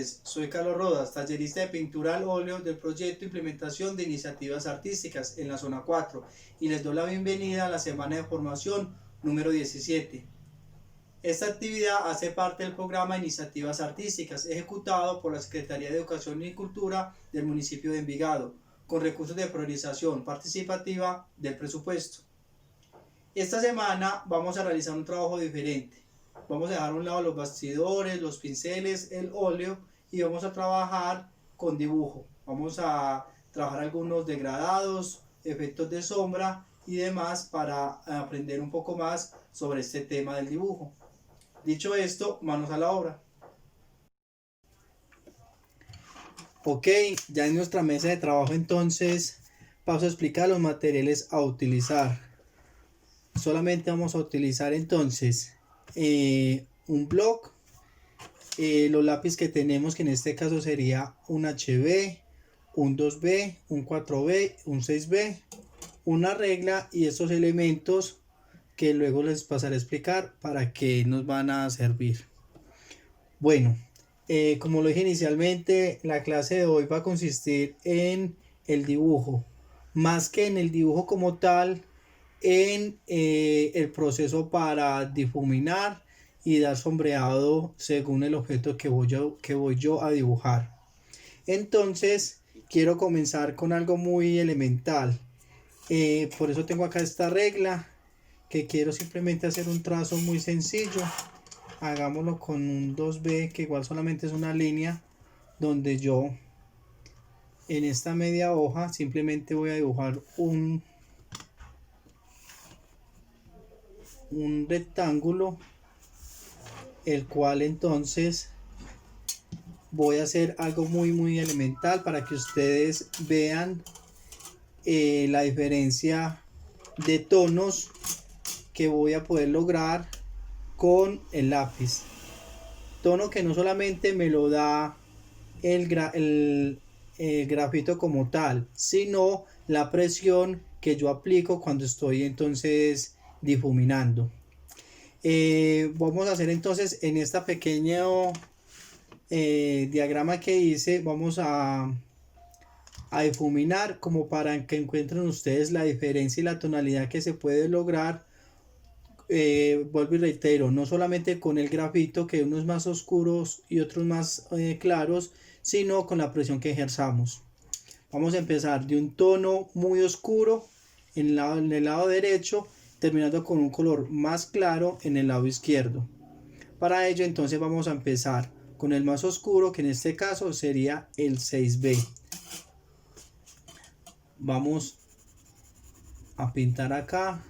tardes, soy Carlos Rodas, tallerista de pintura al óleo del proyecto Implementación de Iniciativas Artísticas en la Zona 4 y les doy la bienvenida a la semana de formación número 17. Esta actividad hace parte del programa Iniciativas Artísticas ejecutado por la Secretaría de Educación y Cultura del municipio de Envigado con recursos de priorización participativa del presupuesto. Esta semana vamos a realizar un trabajo diferente. Vamos a dejar a un lado los bastidores, los pinceles, el óleo y vamos a trabajar con dibujo. Vamos a trabajar algunos degradados, efectos de sombra y demás para aprender un poco más sobre este tema del dibujo. Dicho esto, manos a la obra. Ok, ya en nuestra mesa de trabajo entonces paso a explicar los materiales a utilizar. Solamente vamos a utilizar entonces un bloc, los lápices que tenemos, que en este caso sería un HB, un 2B, un 4B, un 6B, una regla y estos elementos que luego les pasaré a explicar para qué nos van a servir. Bueno, como lo dije inicialmente, la clase de hoy va a consistir en el dibujo, más que en el dibujo como tal, en el proceso para difuminar y dar sombreado según el objeto que voy yo a dibujar. Entonces quiero comenzar con algo muy elemental. Por eso tengo acá esta regla, que quiero simplemente hacer un trazo muy sencillo. Hagámoslo con un 2B, que igual solamente es una línea, donde yo en esta media hoja simplemente voy a dibujar un rectángulo, el cual entonces voy a hacer algo muy elemental para que ustedes vean la diferencia de tonos que voy a poder lograr con el lápiz. Tono que no solamente me lo da el grafito como tal, sino la presión que yo aplico cuando estoy entonces difuminando. Vamos a hacer entonces en esta pequeño diagrama que hice, vamos a difuminar como para que encuentren ustedes la diferencia y la tonalidad que se puede lograr. Vuelvo y reitero, no solamente con el grafito, que unos más oscuros y otros más claros, sino con la presión que ejerzamos. Vamos a empezar de un tono muy oscuro en el lado derecho, terminando con un color más claro en el lado izquierdo. Para ello entonces vamos a empezar con el más oscuro, que en este caso sería el 6B. Vamos a pintar acá.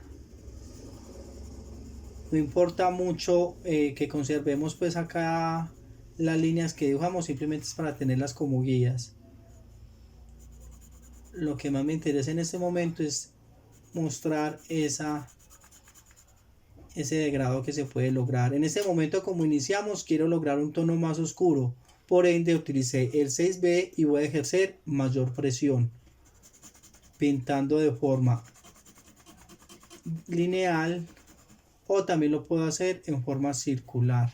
No importa mucho que conservemos pues acá las líneas que dibujamos, simplemente es para tenerlas como guías. Lo que más me interesa en este momento es mostrar ese degradado que se puede lograr. En este momento, como iniciamos, quiero lograr un tono más oscuro, por ende utilicé el 6B y voy a ejercer mayor presión, pintando de forma lineal, o también lo puedo hacer en forma circular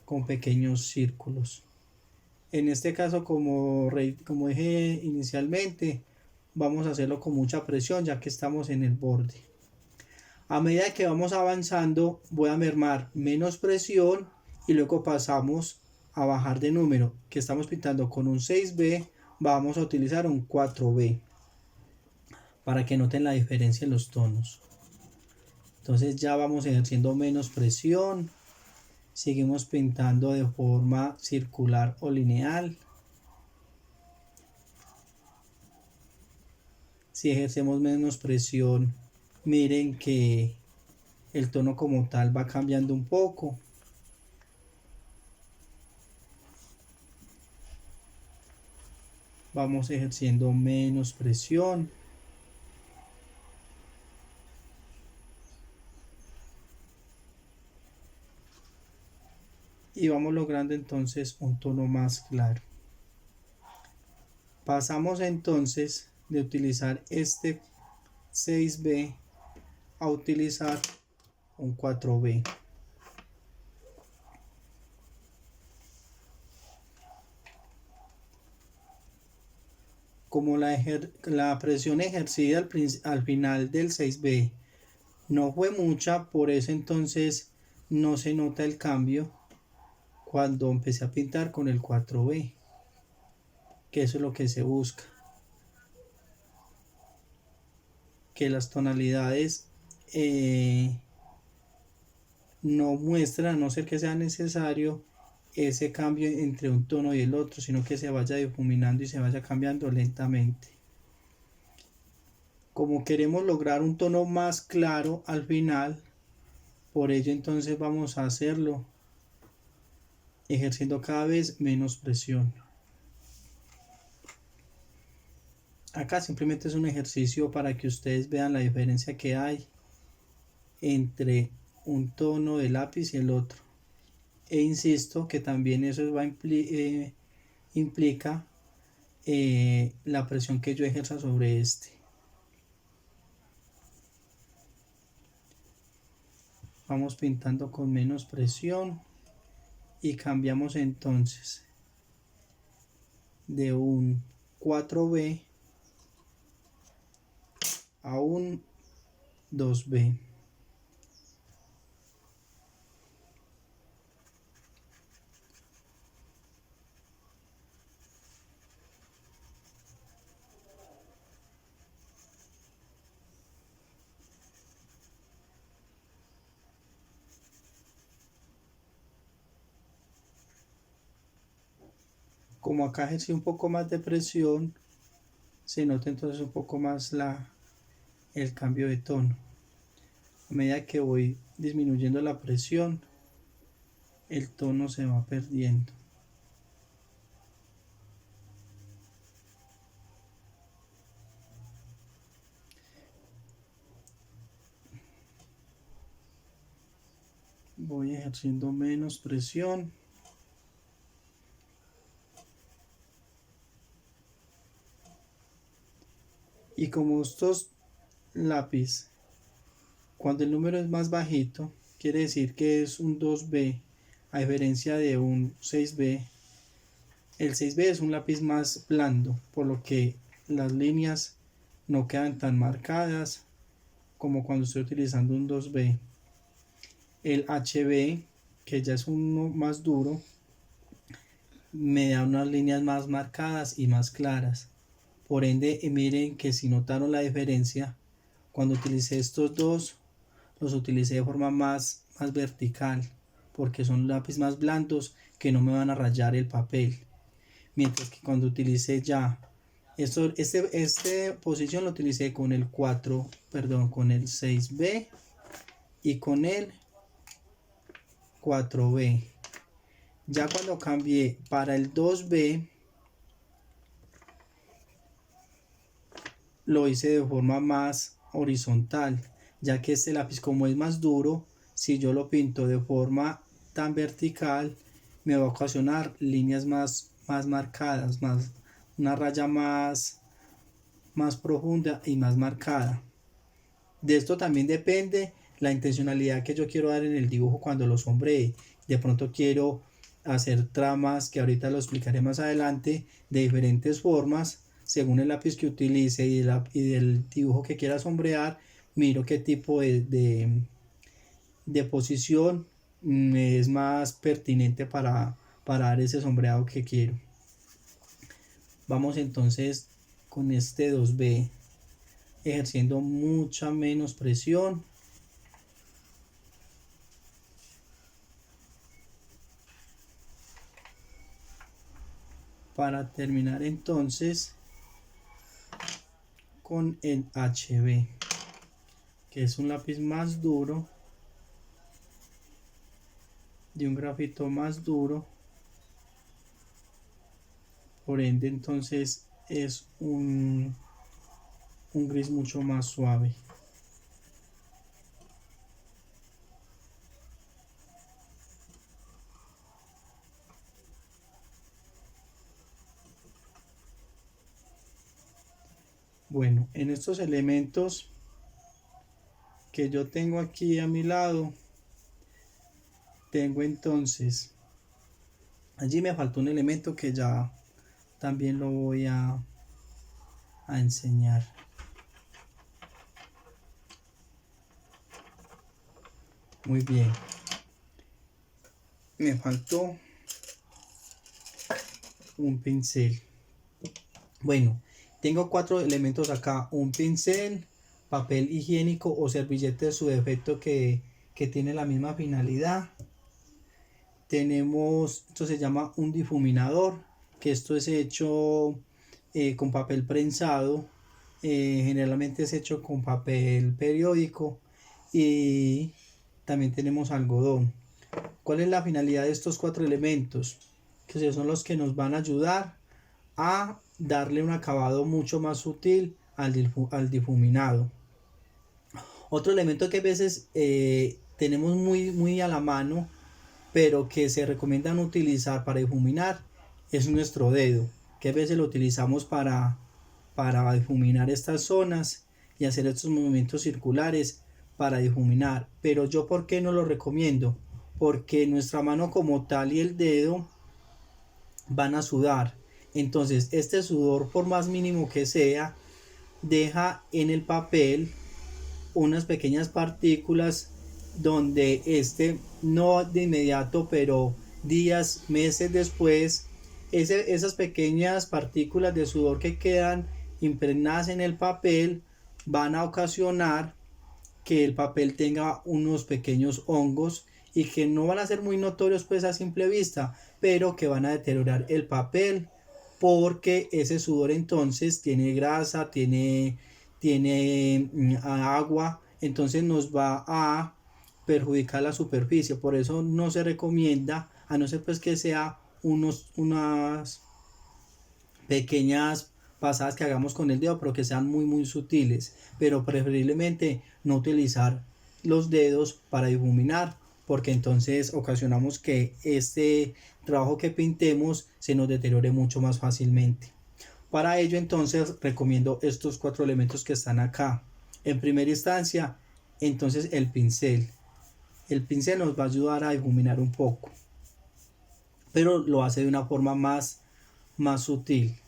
con pequeños círculos. En este caso, como dije inicialmente, vamos a hacerlo con mucha presión, ya que estamos en el borde. A medida que vamos avanzando, voy a mermar menos presión y luego pasamos a bajar de número. Que estamos pintando con un 6B, vamos a utilizar un 4B para que noten la diferencia en los tonos. Entonces ya vamos ejerciendo menos presión. Seguimos pintando de forma circular o lineal. Si ejercemos menos presión, miren que el tono como tal va cambiando un poco. Vamos ejerciendo menos presión. Y vamos logrando entonces un tono más claro. Pasamos entonces de utilizar este 6B a utilizar un 4B. Como la presión ejercida al final del 6B no fue mucha, por eso entonces no se nota el cambio cuando empecé a pintar con el 4B, que eso es lo que se busca, que las tonalidades no muestran, a no ser que sea necesario, ese cambio entre un tono y el otro, sino que se vaya difuminando y se vaya cambiando lentamente. Como queremos lograr un tono más claro al final, por ello entonces vamos a hacerlo ejerciendo cada vez menos presión. Acá simplemente es un ejercicio para que ustedes vean la diferencia que hay entre un tono de lápiz y el otro. E insisto que también eso implica la presión que yo ejerza sobre este. Vamos pintando con menos presión y cambiamos entonces de un 4B a un 2B. Como acá ejercí un poco más de presión, se nota entonces un poco más el cambio de tono. A medida que voy disminuyendo la presión, el tono se va perdiendo. Voy ejerciendo menos presión. Y como estos lápiz, cuando el número es más bajito, quiere decir que es un 2B, a diferencia de un 6B. El 6B es un lápiz más blando, por lo que las líneas no quedan tan marcadas como cuando estoy utilizando un 2B. El HB, que ya es uno más duro, me da unas líneas más marcadas y más claras. Por ende, miren que si notaron la diferencia, cuando utilicé estos dos, los utilicé de forma más vertical, porque son lápices más blandos que no me van a rayar el papel. Mientras que cuando utilicé ya este posición lo utilicé con el con el 6B y con el 4B. Ya cuando cambié para el 2B, lo hice de forma más horizontal, ya que este lápiz, como es más duro, si yo lo pinto de forma tan vertical, me va a ocasionar líneas más marcadas, una raya más profunda y más marcada. De esto también depende la intencionalidad que yo quiero dar en el dibujo cuando lo sombree. De pronto quiero hacer tramas, que ahorita lo explicaré más adelante, de diferentes formas. Según el lápiz que utilice y del dibujo que quiera sombrear, miro qué tipo de posición es más pertinente para dar ese sombreado que quiero. Vamos entonces con este 2B, ejerciendo mucha menos presión. Para terminar entonces con el HB, que es un lápiz más duro, de un grafito más duro, por ende entonces es un gris mucho más suave. Bueno, en estos elementos que yo tengo aquí a mi lado, tengo entonces, allí me faltó un elemento que ya también lo voy a a enseñar. Muy bien. Me faltó un pincel. Bueno, tengo 4 elementos acá: un pincel, papel higiénico o servilleta de su defecto que tiene la misma finalidad. Tenemos, esto se llama un difuminador, que esto es hecho con papel prensado, generalmente es hecho con papel periódico, y también tenemos algodón. ¿Cuál es la finalidad de estos 4 elementos? Que son los que nos van a ayudar a darle un acabado mucho más sutil al difuminado. Otro elemento que a veces tenemos muy a la mano, pero que se recomiendan utilizar para difuminar, es nuestro dedo, que a veces lo utilizamos para difuminar estas zonas y hacer estos movimientos circulares para difuminar. Pero yo, ¿por qué no lo recomiendo? Porque nuestra mano como tal y el dedo van a sudar. Entonces este sudor, por más mínimo que sea, deja en el papel unas pequeñas partículas donde no de inmediato, pero días, meses después, esas pequeñas partículas de sudor que quedan impregnadas en el papel van a ocasionar que el papel tenga unos pequeños hongos, y que no van a ser muy notorios pues a simple vista, pero que van a deteriorar el papel, porque ese sudor entonces tiene grasa, tiene agua, entonces nos va a perjudicar la superficie. Por eso no se recomienda, a no ser pues que sea unas pequeñas pasadas que hagamos con el dedo, pero que sean muy sutiles, pero preferiblemente no utilizar los dedos para difuminar, porque entonces ocasionamos que este trabajo que pintemos se nos deteriore mucho más fácilmente. Para ello entonces recomiendo estos 4 elementos que están acá. En primera instancia, entonces el pincel nos va a ayudar a difuminar un poco, pero lo hace de una forma más sutil.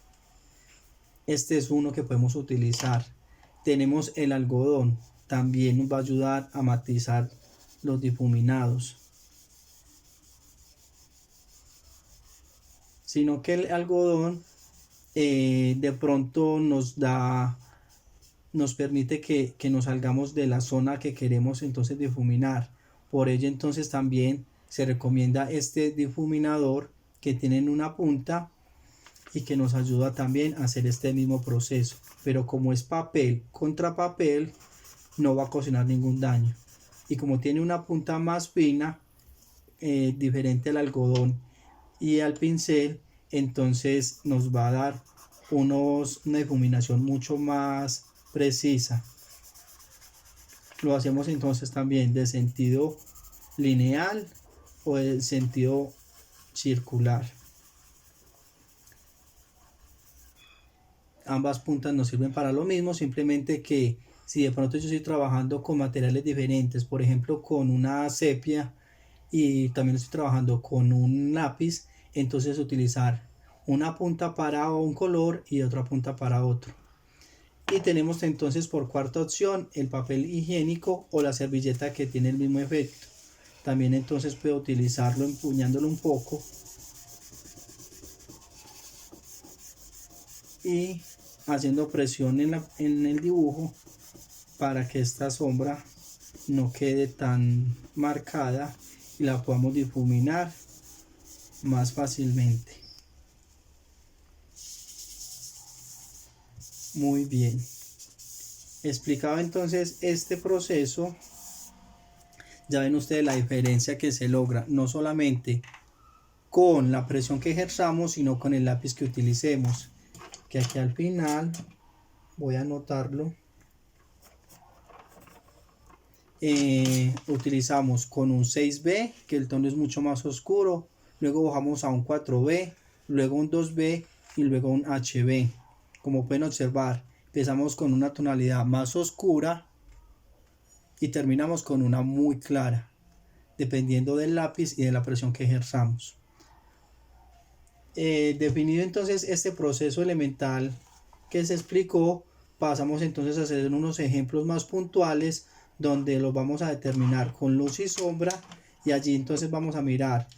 Este es uno que podemos utilizar. Tenemos el algodón, también nos va a ayudar a matizar los difuminados. Sino que el algodón de pronto nos permite que nos salgamos de la zona que queremos entonces difuminar. Por ello entonces también se recomienda este difuminador que tiene una punta y que nos ayuda también a hacer este mismo proceso, pero como es papel contra papel, no va a ocasionar ningún daño, y como tiene una punta más fina, diferente al algodón y al pincel, entonces nos va a dar una difuminación mucho más precisa. Lo hacemos entonces también de sentido lineal o de sentido circular. Ambas puntas nos sirven para lo mismo, simplemente que si de pronto yo estoy trabajando con materiales diferentes, por ejemplo con una sepia, y también estoy trabajando con un lápiz, entonces utilizar una punta para un color y otra punta para otro. Y tenemos entonces por cuarta opción el papel higiénico o la servilleta, que tiene el mismo efecto. También entonces puedo utilizarlo empuñándolo un poco y haciendo presión en el dibujo para que esta sombra no quede tan marcada y la podamos difuminar más fácilmente. Muy bien. Explicado entonces este proceso, ya ven ustedes la diferencia que se logra, no solamente con la presión que ejerzamos, sino con el lápiz que utilicemos, que aquí al final voy a anotarlo. Utilizamos con un 6B, que el tono es mucho más oscuro, luego bajamos a un 4B, luego un 2B y luego un HB. Como pueden observar, empezamos con una tonalidad más oscura y terminamos con una muy clara, dependiendo del lápiz y de la presión que ejerzamos. Definido entonces este proceso elemental que se explicó, pasamos entonces a hacer unos ejemplos más puntuales donde los vamos a determinar con luz y sombra, y allí entonces vamos a mirar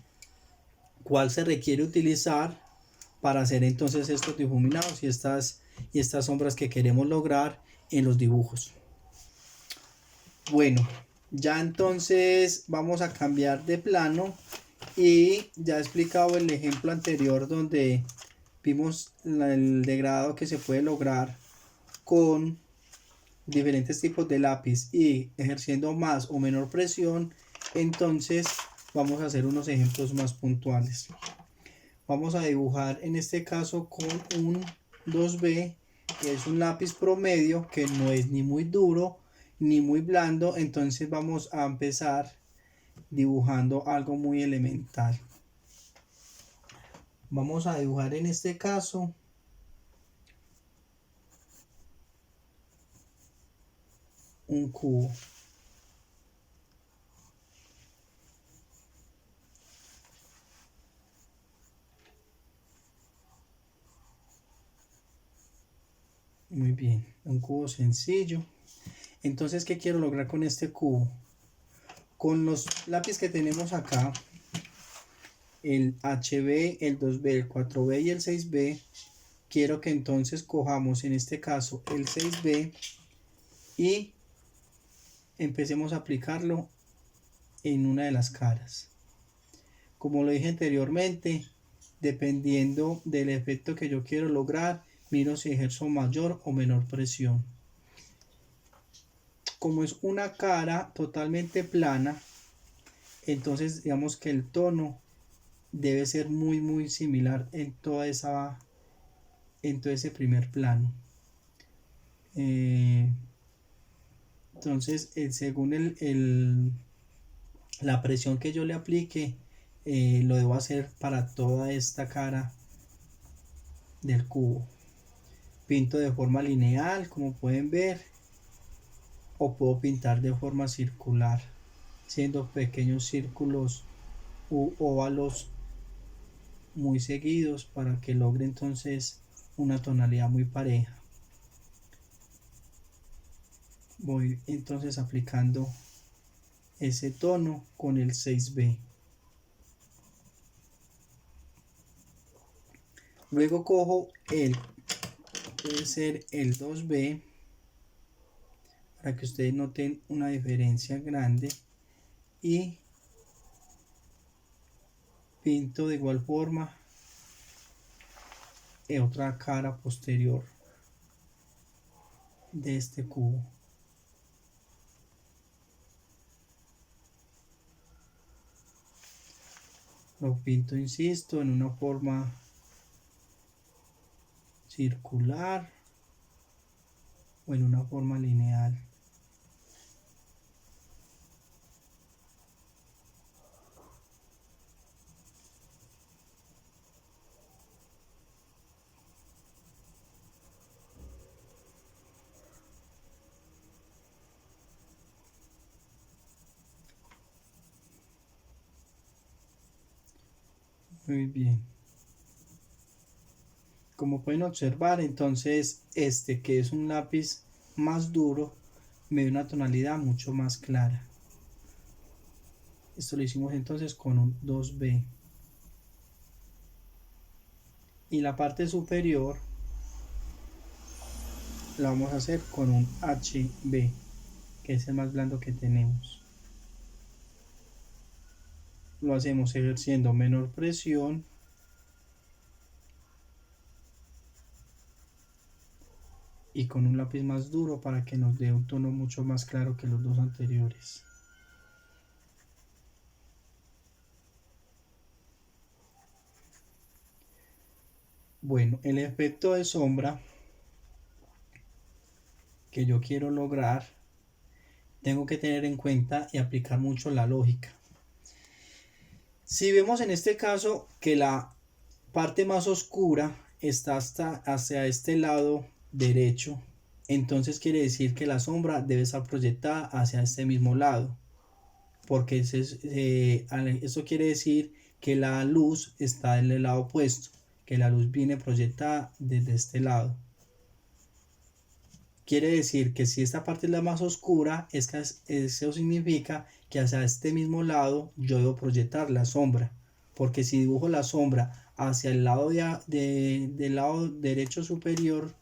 cuál se requiere utilizar para hacer entonces estos difuminados y estas sombras que queremos lograr en los dibujos. Bueno, ya entonces vamos a cambiar de plano, y ya he explicado el ejemplo anterior donde vimos el degradado que se puede lograr con diferentes tipos de lápiz y ejerciendo más o menor presión. Entonces vamos a hacer unos ejemplos más puntuales. Vamos a dibujar en este caso con un 2B, que es un lápiz promedio que no es ni muy duro ni muy blando. Entonces vamos a empezar dibujando algo muy elemental. Vamos a dibujar en este caso un cubo. Muy bien, un cubo sencillo. Entonces, ¿qué quiero lograr con este cubo? Con los lápices que tenemos acá, el HB, el 2B, el 4B y el 6B, quiero que entonces cojamos en este caso el 6B y empecemos a aplicarlo en una de las caras. Como lo dije anteriormente, dependiendo del efecto que yo quiero lograr, miro si ejerzo mayor o menor presión. Como es una cara totalmente plana, entonces digamos que el tono debe ser muy similar en todo ese primer plano. Entonces según la presión que yo le aplique, lo debo hacer para toda esta cara del cubo. Pinto de forma lineal, como pueden ver, o puedo pintar de forma circular, siendo pequeños círculos u óvalos muy seguidos para que logre entonces una tonalidad muy pareja. Voy entonces aplicando ese tono con el 6B. Luego cojo puede ser el 2B, para que ustedes noten una diferencia grande, y pinto de igual forma otra cara posterior de este cubo. Lo pinto, insisto, en una forma circular o en una forma lineal. Muy bien. Como pueden observar, entonces que es un lápiz más duro, me da una tonalidad mucho más clara. Esto lo hicimos entonces con un 2B. Y la parte superior la vamos a hacer con un HB, que es el más blando que tenemos. Lo hacemos ejerciendo menor presión y con un lápiz más duro para que nos dé un tono mucho más claro que los dos anteriores. Bueno, el efecto de sombra que yo quiero lograr, tengo que tener en cuenta y aplicar mucho la lógica. Si vemos en este caso que la parte más oscura está hacia este lado derecho, entonces quiere decir que la sombra debe estar proyectada hacia este mismo lado, porque eso quiere decir que la luz está en el lado opuesto, que la luz viene proyectada desde este lado. Quiere decir que si esta parte es la más oscura, eso significa que hacia este mismo lado yo debo proyectar la sombra. Porque si dibujo la sombra hacia el lado del lado derecho superior,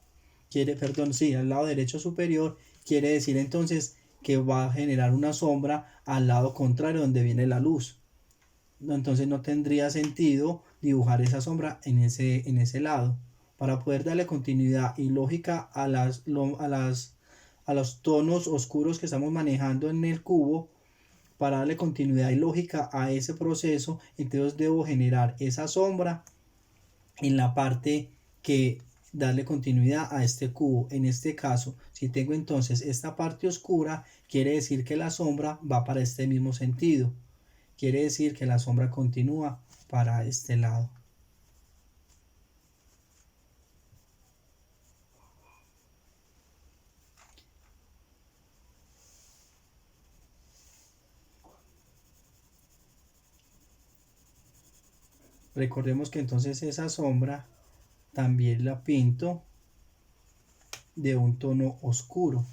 al lado derecho superior, quiere decir entonces que va a generar una sombra al lado contrario donde viene la luz. Entonces no tendría sentido dibujar esa sombra en ese lado. Para poder darle continuidad y lógica a los tonos oscuros que estamos manejando en el cubo, para darle continuidad y lógica a ese proceso, entonces debo generar esa sombra en la parte que darle continuidad a este cubo. En este caso, si tengo entonces esta parte oscura, quiere decir que la sombra va para este mismo sentido. Quiere decir que la sombra continúa para este lado. Recordemos que entonces esa sombra también la pinto de un tono oscuro,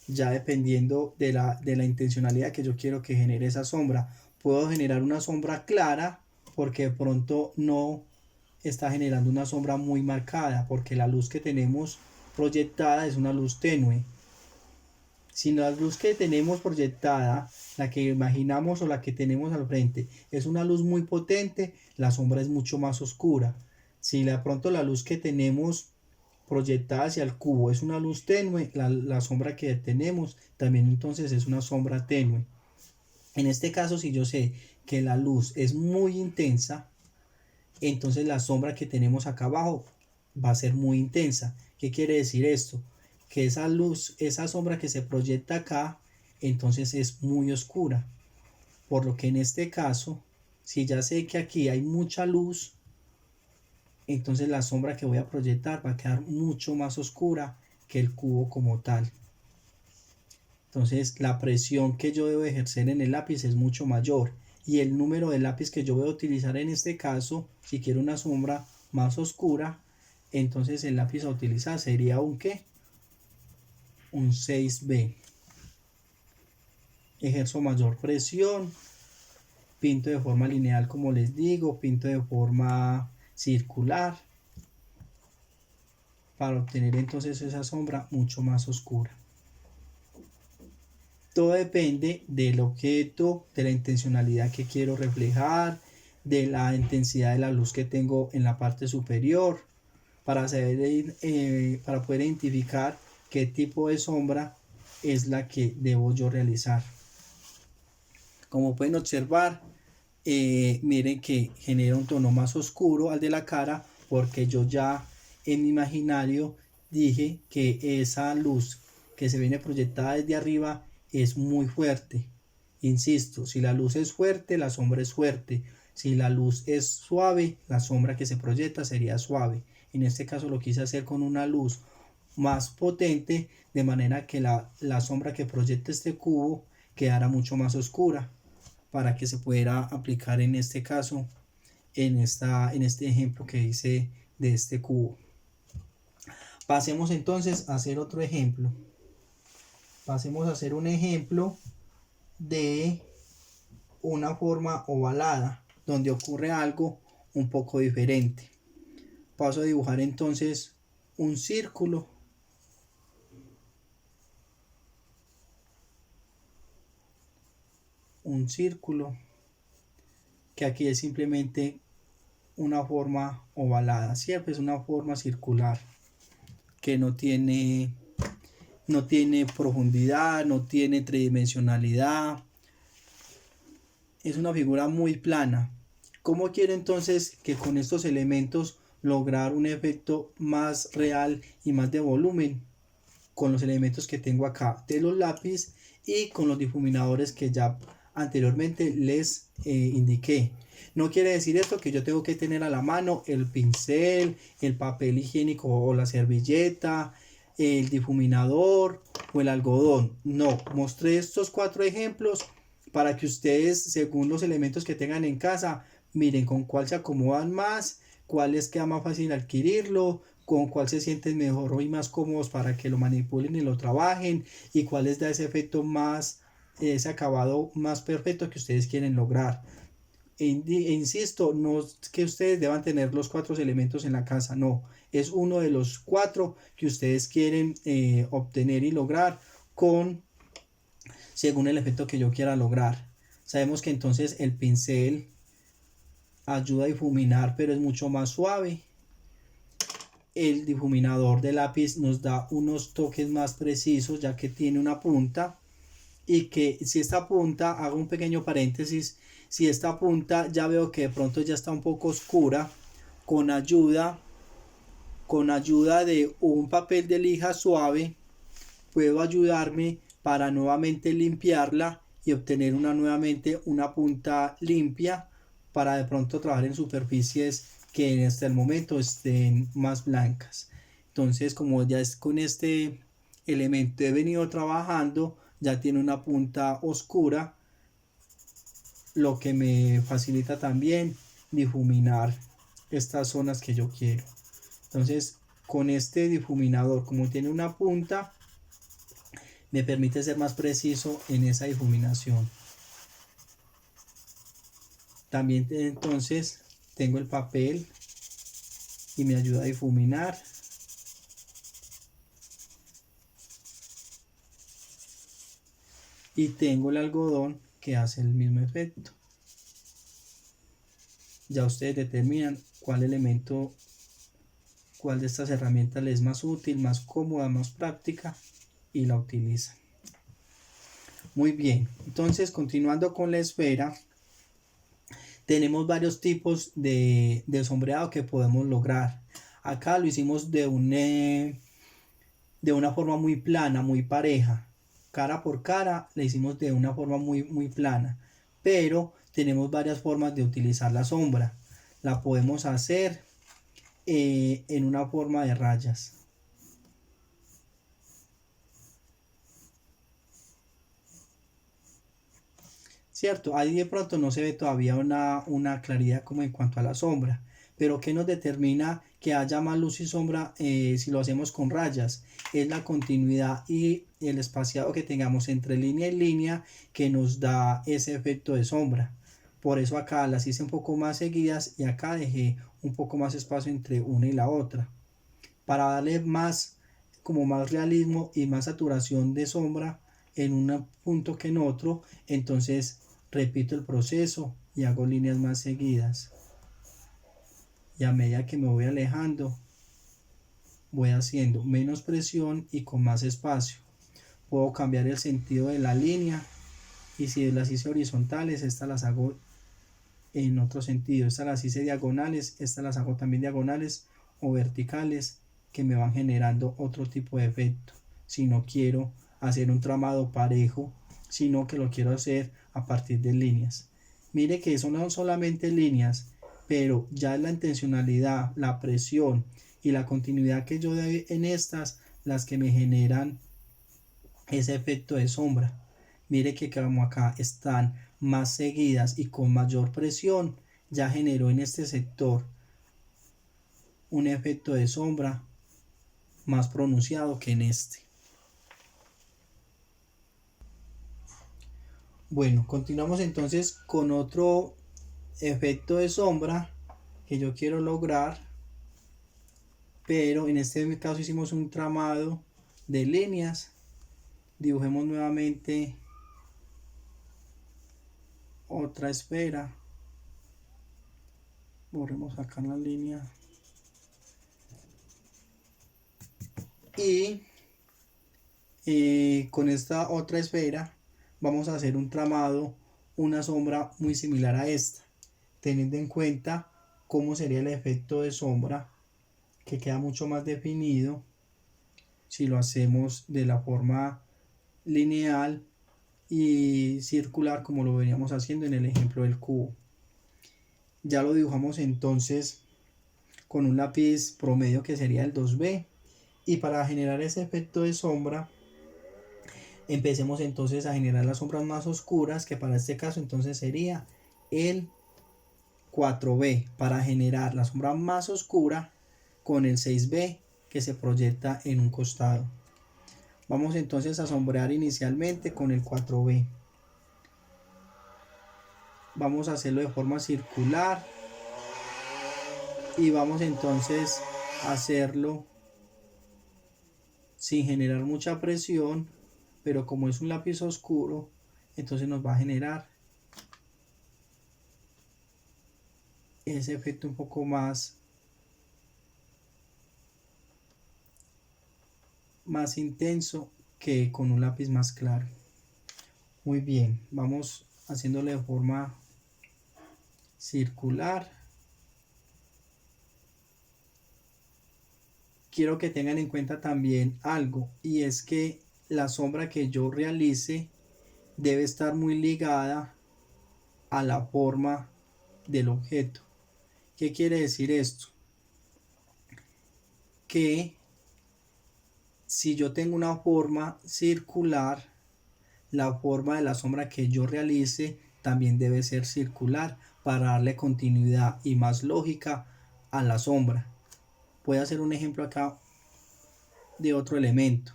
ya dependiendo de la intencionalidad que yo quiero que genere esa sombra. Puedo generar una sombra clara porque de pronto no está generando una sombra muy marcada, porque la luz que tenemos proyectada es una luz tenue. Si la luz que tenemos proyectada, la que imaginamos o la que tenemos al frente, es una luz muy potente, la sombra es mucho más oscura. Si de pronto la luz que tenemos proyectada hacia el cubo es una luz tenue, la sombra que tenemos también entonces es una sombra tenue. En este caso, si yo sé que la luz es muy intensa, entonces la sombra que tenemos acá abajo va a ser muy intensa. ¿Qué quiere decir esto? Que esa luz, esa sombra que se proyecta acá, entonces es muy oscura. Por lo que en este caso, si ya sé que aquí hay mucha luz, entonces la sombra que voy a proyectar va a quedar mucho más oscura que el cubo como tal. Entonces la presión que yo debo ejercer en el lápiz es mucho mayor, y el número de lápiz que yo voy a utilizar en este caso, si quiero una sombra más oscura, entonces el lápiz a utilizar sería un ¿qué? Un 6B. Ejerzo mayor presión, pinto de forma lineal como les digo, pinto de forma circular, para obtener entonces esa sombra mucho más oscura. Todo depende del objeto, de la intencionalidad que quiero reflejar, de la intensidad de la luz que tengo en la parte superior, para poder identificar qué tipo de sombra es la que debo yo realizar. Como pueden observar, miren que genera un tono más oscuro al de la cara, porque yo ya en mi imaginario dije que esa luz que se viene proyectada desde arriba es muy fuerte. Insisto, si la luz es fuerte, la sombra es fuerte. Si la luz es suave, la sombra que se proyecta sería suave. En este caso lo quise hacer con una luz más potente, de manera que la sombra que proyecta este cubo quedara mucho más oscura, para que se pudiera aplicar en este caso, en este ejemplo que hice de este cubo. Pasemos entonces a hacer otro ejemplo. Pasemos a hacer un ejemplo de una forma ovalada, donde ocurre algo un poco diferente. Paso a dibujar entonces un círculo. Un círculo que aquí es simplemente una forma ovalada, siempre es una forma circular que no tiene profundidad, no tiene tridimensionalidad, es una figura muy plana. ¿Cómo quiero entonces que con estos elementos lograr un efecto más real y más de volumen? Con los elementos que tengo acá de los lápices y con los difuminadores que ya anteriormente les indiqué. No quiere decir esto que yo tengo que tener a la mano el pincel, el papel higiénico o la servilleta, el difuminador o el algodón. No, mostré estos 4 ejemplos para que ustedes, según los elementos que tengan en casa, miren con cuál se acomodan más, cuál les queda más fácil adquirirlo, con cuál se sienten mejor y más cómodos para que lo manipulen y lo trabajen, y cuál les da ese efecto más, ese acabado más perfecto que ustedes quieren lograr. Insisto, no es que ustedes deban tener los 4 elementos en la casa, no, es uno de los 4 que ustedes quieren obtener y lograr con, según el efecto que yo quiera lograr. Sabemos que entonces el pincel ayuda a difuminar, pero es mucho más suave. El difuminador de lápiz nos da unos toques más precisos, ya que tiene una punta, y que si esta punta, hago un pequeño paréntesis, si esta punta ya veo que de pronto ya está un poco oscura, con ayuda de un papel de lija suave, puedo ayudarme para nuevamente limpiarla y obtener nuevamente una punta limpia, para de pronto trabajar en superficies que hasta el momento estén más blancas. Entonces, como ya es con este elemento he venido trabajando, ya tiene una punta oscura, lo que me facilita también difuminar estas zonas que yo quiero. Entonces, con este difuminador, como tiene una punta, me permite ser más preciso en esa difuminación. También entonces tengo el papel y me ayuda a difuminar. Y tengo el algodón que hace el mismo efecto. Ya ustedes determinan cuál elemento, cuál de estas herramientas les es más útil, más cómoda, más práctica, y la utilizan. Muy bien, entonces continuando con la esfera, tenemos varios tipos de sombreado que podemos lograr. Acá lo hicimos de una forma muy plana, muy pareja. Cara por cara le hicimos de una forma muy plana. Pero tenemos varias formas de utilizar la sombra. La podemos hacer en una forma de rayas. Cierto, ahí de pronto no se ve todavía una claridad como en cuanto a la sombra, pero ¿qué nos determina que haya más luz y sombra si lo hacemos con rayas? Es la continuidad y el espaciado que tengamos entre línea y línea, que nos da ese efecto de sombra. Por eso acá las hice un poco más seguidas y acá dejé un poco más espacio entre una y la otra, para darle más, como más realismo y más saturación de sombra en un punto que en otro. Entonces repito el proceso y hago líneas más seguidas, y a medida que me voy alejando voy haciendo menos presión y con más espacio. Puedo cambiar el sentido de la línea, y si las hice horizontales, estas las hago en otro sentido. Estas las hice diagonales, estas las hago también diagonales o verticales, que me van generando otro tipo de efecto. Si no quiero hacer un tramado parejo, sino que lo quiero hacer a partir de líneas. Mire que eso no son solamente líneas, pero ya la intencionalidad, la presión y la continuidad que yo doy en estas, las que me generan ese efecto de sombra. Mire que como acá están más seguidas y con mayor presión, ya generó en este sector un efecto de sombra más pronunciado que en este. Bueno, continuamos entonces con otro efecto de sombra que yo quiero lograr, pero en este caso hicimos un tramado de líneas. Dibujemos nuevamente otra esfera, borremos acá la línea y con esta otra esfera vamos a hacer un tramado, una sombra muy similar a esta, teniendo en cuenta cómo sería el efecto de sombra, que queda mucho más definido si lo hacemos de la forma lineal y circular, como lo veníamos haciendo en el ejemplo del cubo. Ya lo dibujamos entonces con un lápiz promedio que sería el 2B, y para generar ese efecto de sombra empecemos entonces a generar las sombras más oscuras, que para este caso entonces sería el 4B. Para generar la sombra más oscura con el 6B que se proyecta en un costado. Vamos entonces a sombrear inicialmente con el 4B. Vamos a hacerlo de forma circular y vamos entonces a hacerlo sin generar mucha presión, pero como es un lápiz oscuro, entonces nos va a generar ese efecto un poco más intenso que con un lápiz más claro. Muy bien, vamos haciéndole de forma circular. Quiero que tengan en cuenta también algo, y es que la sombra que yo realice debe estar muy ligada a la forma del objeto. ¿Qué quiere decir esto? Que si yo tengo una forma circular, la forma de la sombra que yo realice también debe ser circular para darle continuidad y más lógica a la sombra. Voy a hacer un ejemplo acá de otro elemento.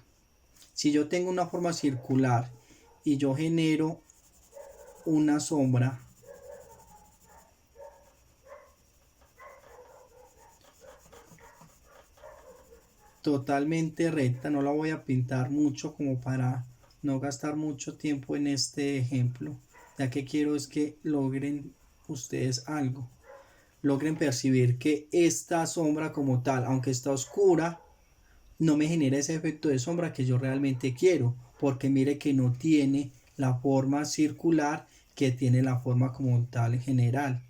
Si yo tengo una forma circular y yo genero una sombra totalmente recta, no la voy a pintar mucho como para no gastar mucho tiempo en este ejemplo, ya que quiero es que logren ustedes algo, logren percibir que esta sombra como tal, aunque está oscura, no me genera ese efecto de sombra que yo realmente quiero, porque mire que no tiene la forma circular que tiene la forma como tal en general.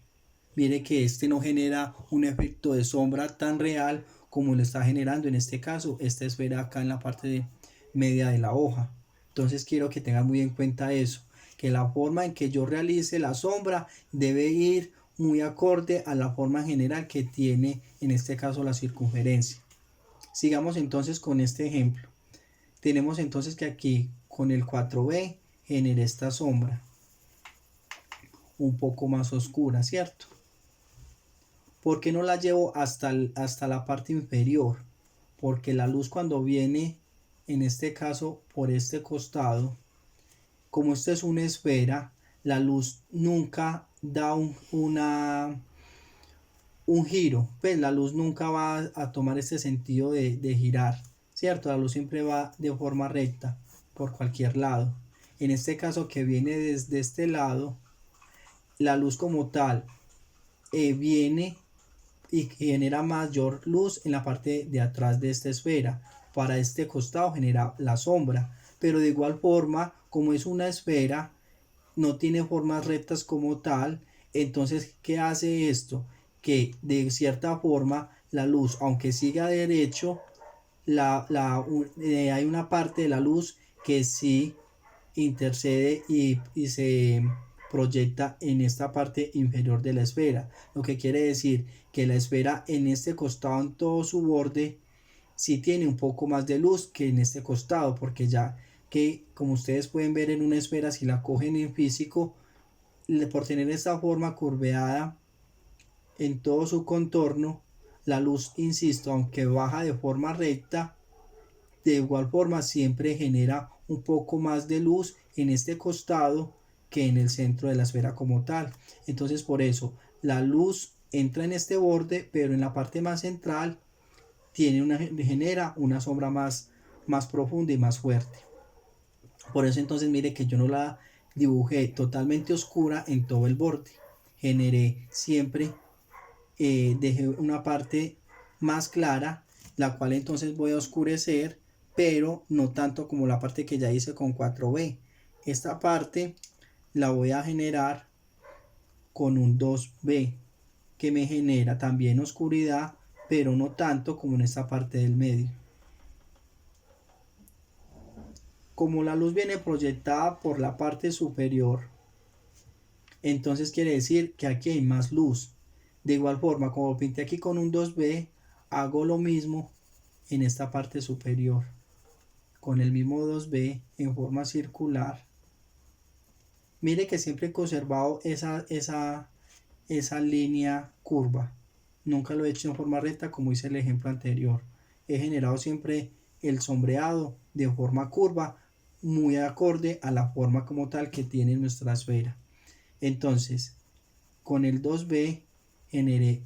Mire que este no genera un efecto de sombra tan real como lo está generando en este caso esta esfera acá en la parte media de la hoja. Entonces quiero que tengan muy en cuenta eso, que la forma en que yo realice la sombra debe ir muy acorde a la forma general que tiene en este caso la circunferencia. Sigamos entonces con este ejemplo. Tenemos entonces que aquí con el 4B generé esta sombra un poco más oscura, ¿cierto? ¿Por qué no la llevo hasta la parte inferior? Porque la luz cuando viene, en este caso por este costado, como esta es una esfera, la luz nunca da un giro, pues la luz nunca va a tomar este sentido de girar, ¿cierto? La luz siempre va de forma recta por cualquier lado. En este caso que viene desde este lado, la luz como tal viene y genera mayor luz en la parte de atrás de esta esfera. Para este costado genera la sombra, pero de igual forma, como es una esfera, no tiene formas rectas como tal. Entonces, ¿qué hace esto? Que de cierta forma la luz, aunque siga derecho, hay una parte de la luz que sí intercede y se proyecta en esta parte inferior de la esfera, lo que quiere decir que la esfera en este costado, en todo su borde, sí tiene un poco más de luz que en este costado, porque ya que como ustedes pueden ver en una esfera, si la cogen en físico, por tener esta forma curveada en todo su contorno, la luz, insisto, aunque baja de forma recta, de igual forma siempre genera un poco más de luz en este costado que en el centro de la esfera como tal. Entonces por eso la luz entra en este borde, pero en la parte más central genera una sombra más profunda y más fuerte. Por eso entonces mire que yo no la dibujé totalmente oscura en todo el borde. Generé siempre, dejé una parte más clara, la cual entonces voy a oscurecer, pero no tanto como la parte que ya hice con 4B. Esta parte la voy a generar con un 2B, que me genera también oscuridad, pero no tanto como en esta parte del medio. Como la luz viene proyectada por la parte superior, entonces quiere decir que aquí hay más luz. De igual forma, como pinté aquí con un 2B, hago lo mismo en esta parte superior. Con el mismo 2B en forma circular. Mire que siempre he conservado esa línea curva. nunca lo he hecho en forma recta como hice el ejemplo anterior. He generado siempre el sombreado de forma curva, muy acorde a la forma como tal que tiene nuestra esfera. Entonces, con el 2B generé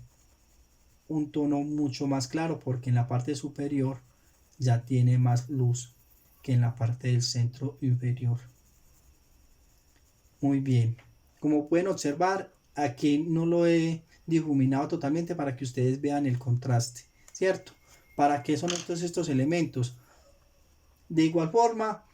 un tono mucho más claro porque en la parte superior ya tiene más luz que en la parte del centro inferior. Muy bien, como pueden observar, aquí no lo he difuminado totalmente para que ustedes vean el contraste, ¿cierto? ¿Para qué son entonces estos elementos? De igual forma,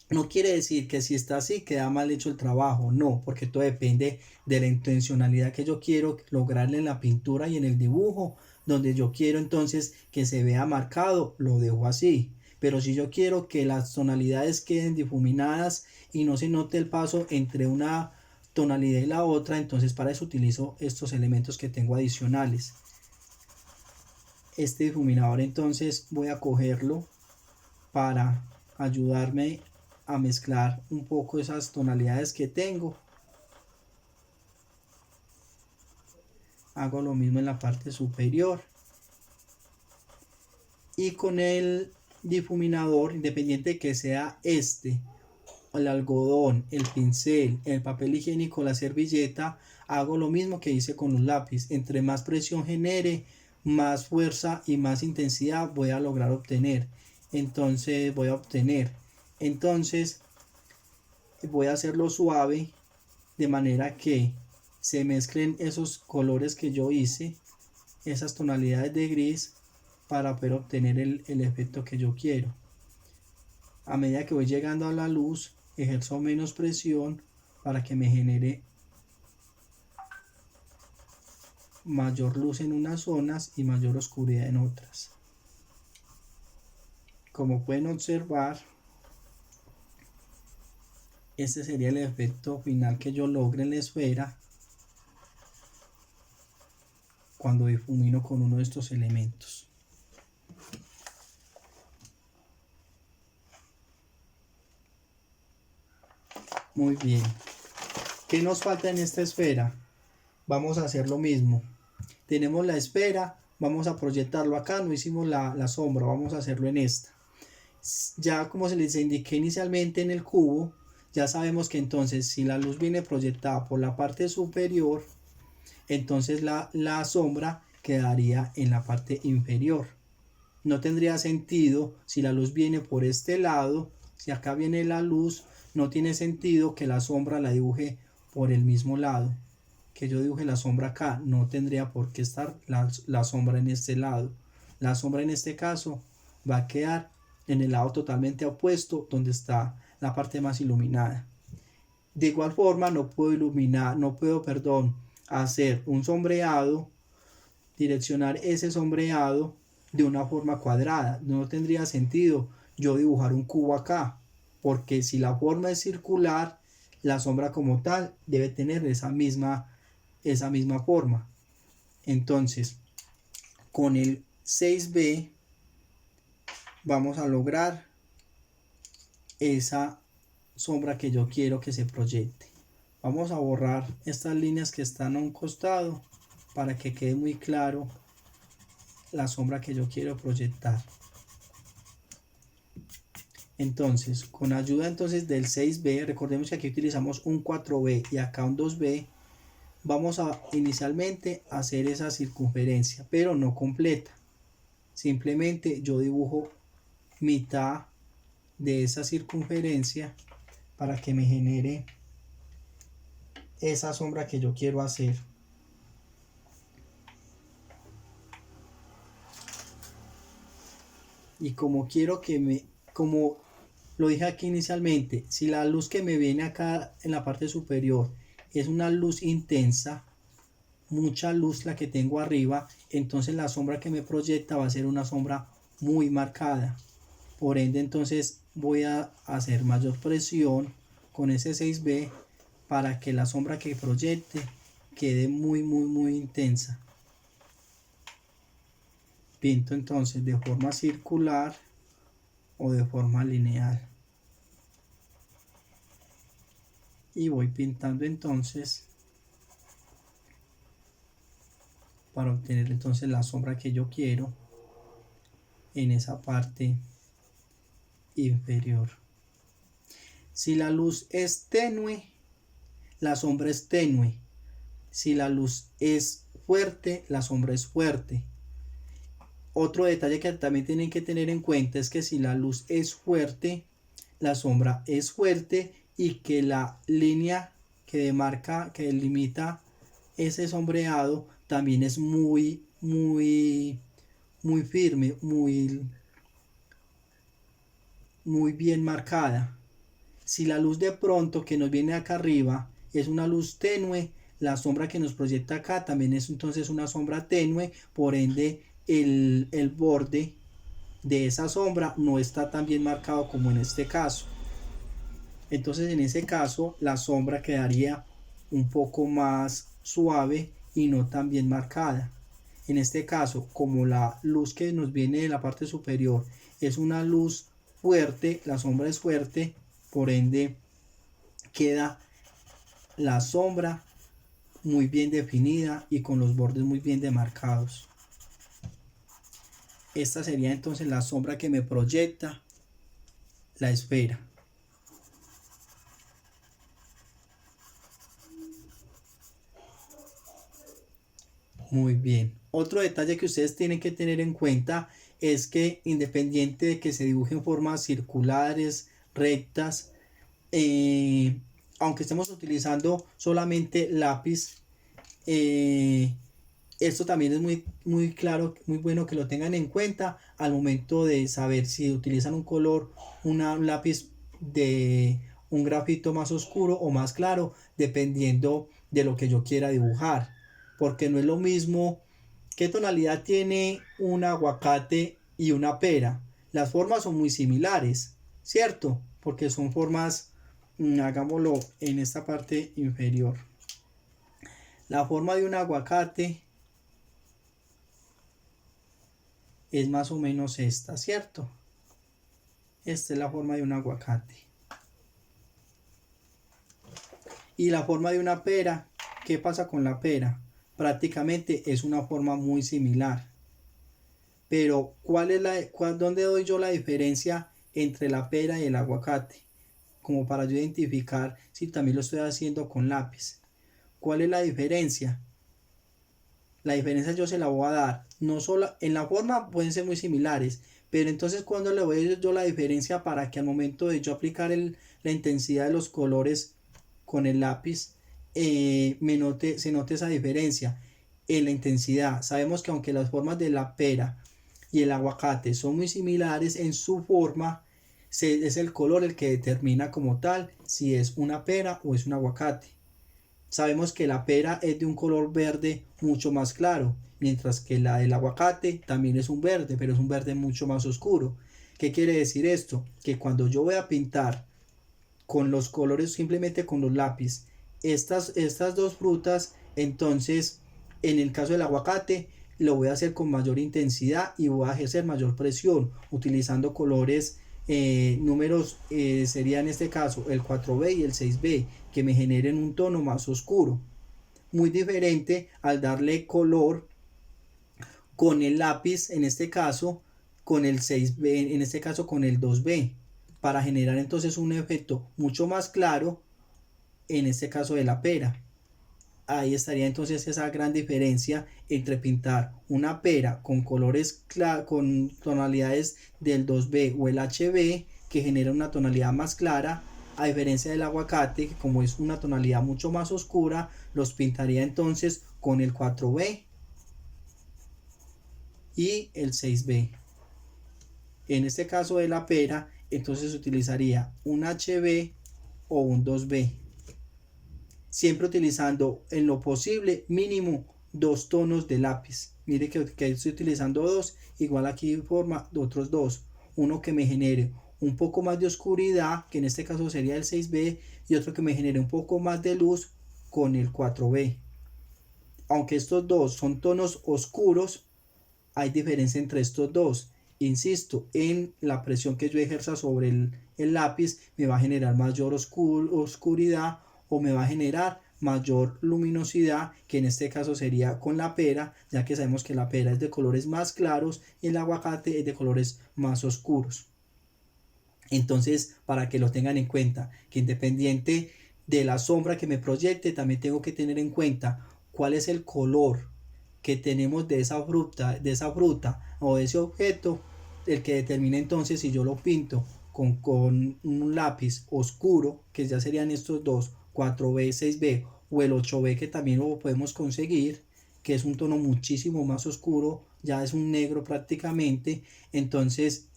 no quiere decir que si está así queda mal hecho el trabajo, no, porque todo depende de la intencionalidad que yo quiero lograrle en la pintura y en el dibujo. Donde yo quiero entonces que se vea marcado, lo dejo así. Pero si yo quiero que las tonalidades queden difuminadas y no se note el paso entre una tonalidad y la otra, entonces para eso utilizo estos elementos que tengo adicionales. Este difuminador entonces voy a cogerlo para ayudarme a mezclar un poco esas tonalidades que tengo. Hago lo mismo en la parte superior y con el difuminador, independiente de que sea este, el algodón, el pincel, el papel higiénico, la servilleta, hago lo mismo que hice con un lápiz. Entre más presión genere, más fuerza y más intensidad voy a lograr obtener. Entonces voy a hacerlo suave de manera que se mezclen esos colores que yo hice, esas tonalidades de gris, para poder obtener el efecto que yo quiero. A medida que voy llegando a la luz, ejerzo menos presión para que me genere mayor luz en unas zonas y mayor oscuridad en otras. Como pueden observar, este sería el efecto final que yo logre en la esfera cuando difumino con uno de estos elementos. Muy bien. ¿Qué nos falta en esta esfera? Vamos a hacer lo mismo. Tenemos la esfera, vamos a proyectarlo acá, no hicimos la sombra, vamos a hacerlo en esta. Ya como se les indiqué inicialmente en el cubo, ya sabemos que entonces si la luz viene proyectada por la parte superior, entonces la sombra quedaría en la parte inferior. No tendría sentido si la luz viene por este lado, si acá viene la luz, no tiene sentido que la sombra la dibuje por el mismo lado. Que yo dibuje la sombra acá, no tendría por qué estar la sombra en este lado. La sombra en este caso va a quedar en el lado totalmente opuesto donde está la parte más iluminada. De igual forma no puedo hacer un sombreado, direccionar ese sombreado de una forma cuadrada. No tendría sentido yo dibujar un cubo acá, porque si la forma es circular, la sombra como tal debe tener esa misma forma. Entonces, con el 6B vamos a lograr esa sombra que yo quiero que se proyecte. Vamos a borrar estas líneas que están a un costado para que quede muy claro la sombra que yo quiero proyectar. Entonces, con ayuda entonces del 6B, recordemos que aquí utilizamos un 4B y acá un 2B, vamos a inicialmente hacer esa circunferencia, pero no completa. Simplemente yo dibujo mitad de esa circunferencia para que me genere esa sombra que yo quiero hacer. Y como quiero como lo dije aquí inicialmente, si la luz que me viene acá en la parte superior es una luz intensa, mucha luz la que tengo arriba, entonces la sombra que me proyecta va a ser una sombra muy marcada. Por ende, entonces voy a hacer mayor presión con ese 6B para que la sombra que proyecte quede muy intensa. Pinto entonces de forma circular o de forma lineal. Y voy pintando entonces para obtener entonces la sombra que yo quiero en esa parte inferior. Si la luz es tenue, la sombra es tenue. Si la luz es fuerte, la sombra es fuerte. Otro detalle que también tienen que tener en cuenta es que si la luz es fuerte, la sombra es fuerte, y que la línea que demarca, que delimita ese sombreado también es muy firme, muy bien marcada. Si la luz de pronto que nos viene acá arriba es una luz tenue, la sombra que nos proyecta acá también es entonces una sombra tenue, por ende el borde de esa sombra no está tan bien marcado como en este caso. Entonces en ese caso la sombra quedaría un poco más suave y no tan bien marcada. En este caso, como la luz que nos viene de la parte superior es una luz fuerte, la sombra es fuerte, por ende queda la sombra muy bien definida y con los bordes muy bien demarcados. Esta sería entonces la sombra que me proyecta la esfera. Muy bien. Otro detalle que ustedes tienen que tener en cuenta es que, independiente de que se dibujen formas circulares, rectas, aunque estemos utilizando solamente lápiz, esto también es muy claro, muy bueno que lo tengan en cuenta al momento de saber si utilizan un color, un lápiz de un grafito más oscuro o más claro, dependiendo de lo que yo quiera dibujar. Porque no es lo mismo qué tonalidad tiene un aguacate y una pera. Las formas son muy similares, ¿cierto? Porque son formas, hagámoslo en esta parte inferior. La forma de un aguacate es más o menos esta, ¿cierto? Esta es la forma de un aguacate. Y la forma de una pera, ¿qué pasa con la pera? Prácticamente es una forma muy similar. Pero ¿dónde doy yo la diferencia entre la pera y el aguacate? Como para yo identificar si también lo estoy haciendo con lápiz. ¿Cuál es la diferencia? La diferencia yo se la voy a dar. No solo en la forma pueden ser muy similares, pero entonces cuando le voy a dar yo la diferencia para que al momento de yo aplicar la intensidad de los colores con el lápiz, se note esa diferencia en la intensidad. Sabemos que aunque las formas de la pera y el aguacate son muy similares en su forma, es el color el que determina como tal si es una pera o es un aguacate. Sabemos que la pera es de un color verde mucho más claro, mientras que la del aguacate también es un verde, pero es un verde mucho más oscuro. ¿Qué quiere decir esto? Que cuando yo voy a pintar con los colores, simplemente con los lápices, estas dos frutas, entonces en el caso del aguacate lo voy a hacer con mayor intensidad y voy a ejercer mayor presión utilizando colores, números, sería en este caso el 4B y el 6B, que me generen un tono más oscuro, muy diferente al darle color con el lápiz, en este caso con el 6B, en este caso con el 2B, para generar entonces un efecto mucho más claro, en este caso de la pera. Ahí estaría entonces esa gran diferencia entre pintar una pera con colores con tonalidades del 2B o el HB, que genera una tonalidad más clara, a diferencia del aguacate, que como es una tonalidad mucho más oscura, los pintaría entonces con el 4B y el 6B. En este caso de la pera, entonces utilizaría un HB o un 2B. Siempre utilizando en lo posible mínimo 2 tonos de lápiz. Mire que estoy utilizando 2, igual aquí forma de otros 2. Uno que me genere un poco más de oscuridad, que en este caso sería el 6B, y otro que me genere un poco más de luz con el 4B. Aunque estos dos son tonos oscuros, hay diferencia entre estos dos. Insisto, en la presión que yo ejerza sobre el lápiz me va a generar mayor oscuridad o me va a generar mayor luminosidad, que en este caso sería con la pera, ya que sabemos que la pera es de colores más claros y el aguacate es de colores más oscuros. Entonces, para que lo tengan en cuenta, que independiente de la sombra que me proyecte, también tengo que tener en cuenta cuál es el color que tenemos de esa fruta o de ese objeto, el que determina entonces si yo lo pinto con un lápiz oscuro, que ya serían estos dos, 4B, 6B, o el 8B, que también lo podemos conseguir, que es un tono muchísimo más oscuro, ya es un negro prácticamente. Entonces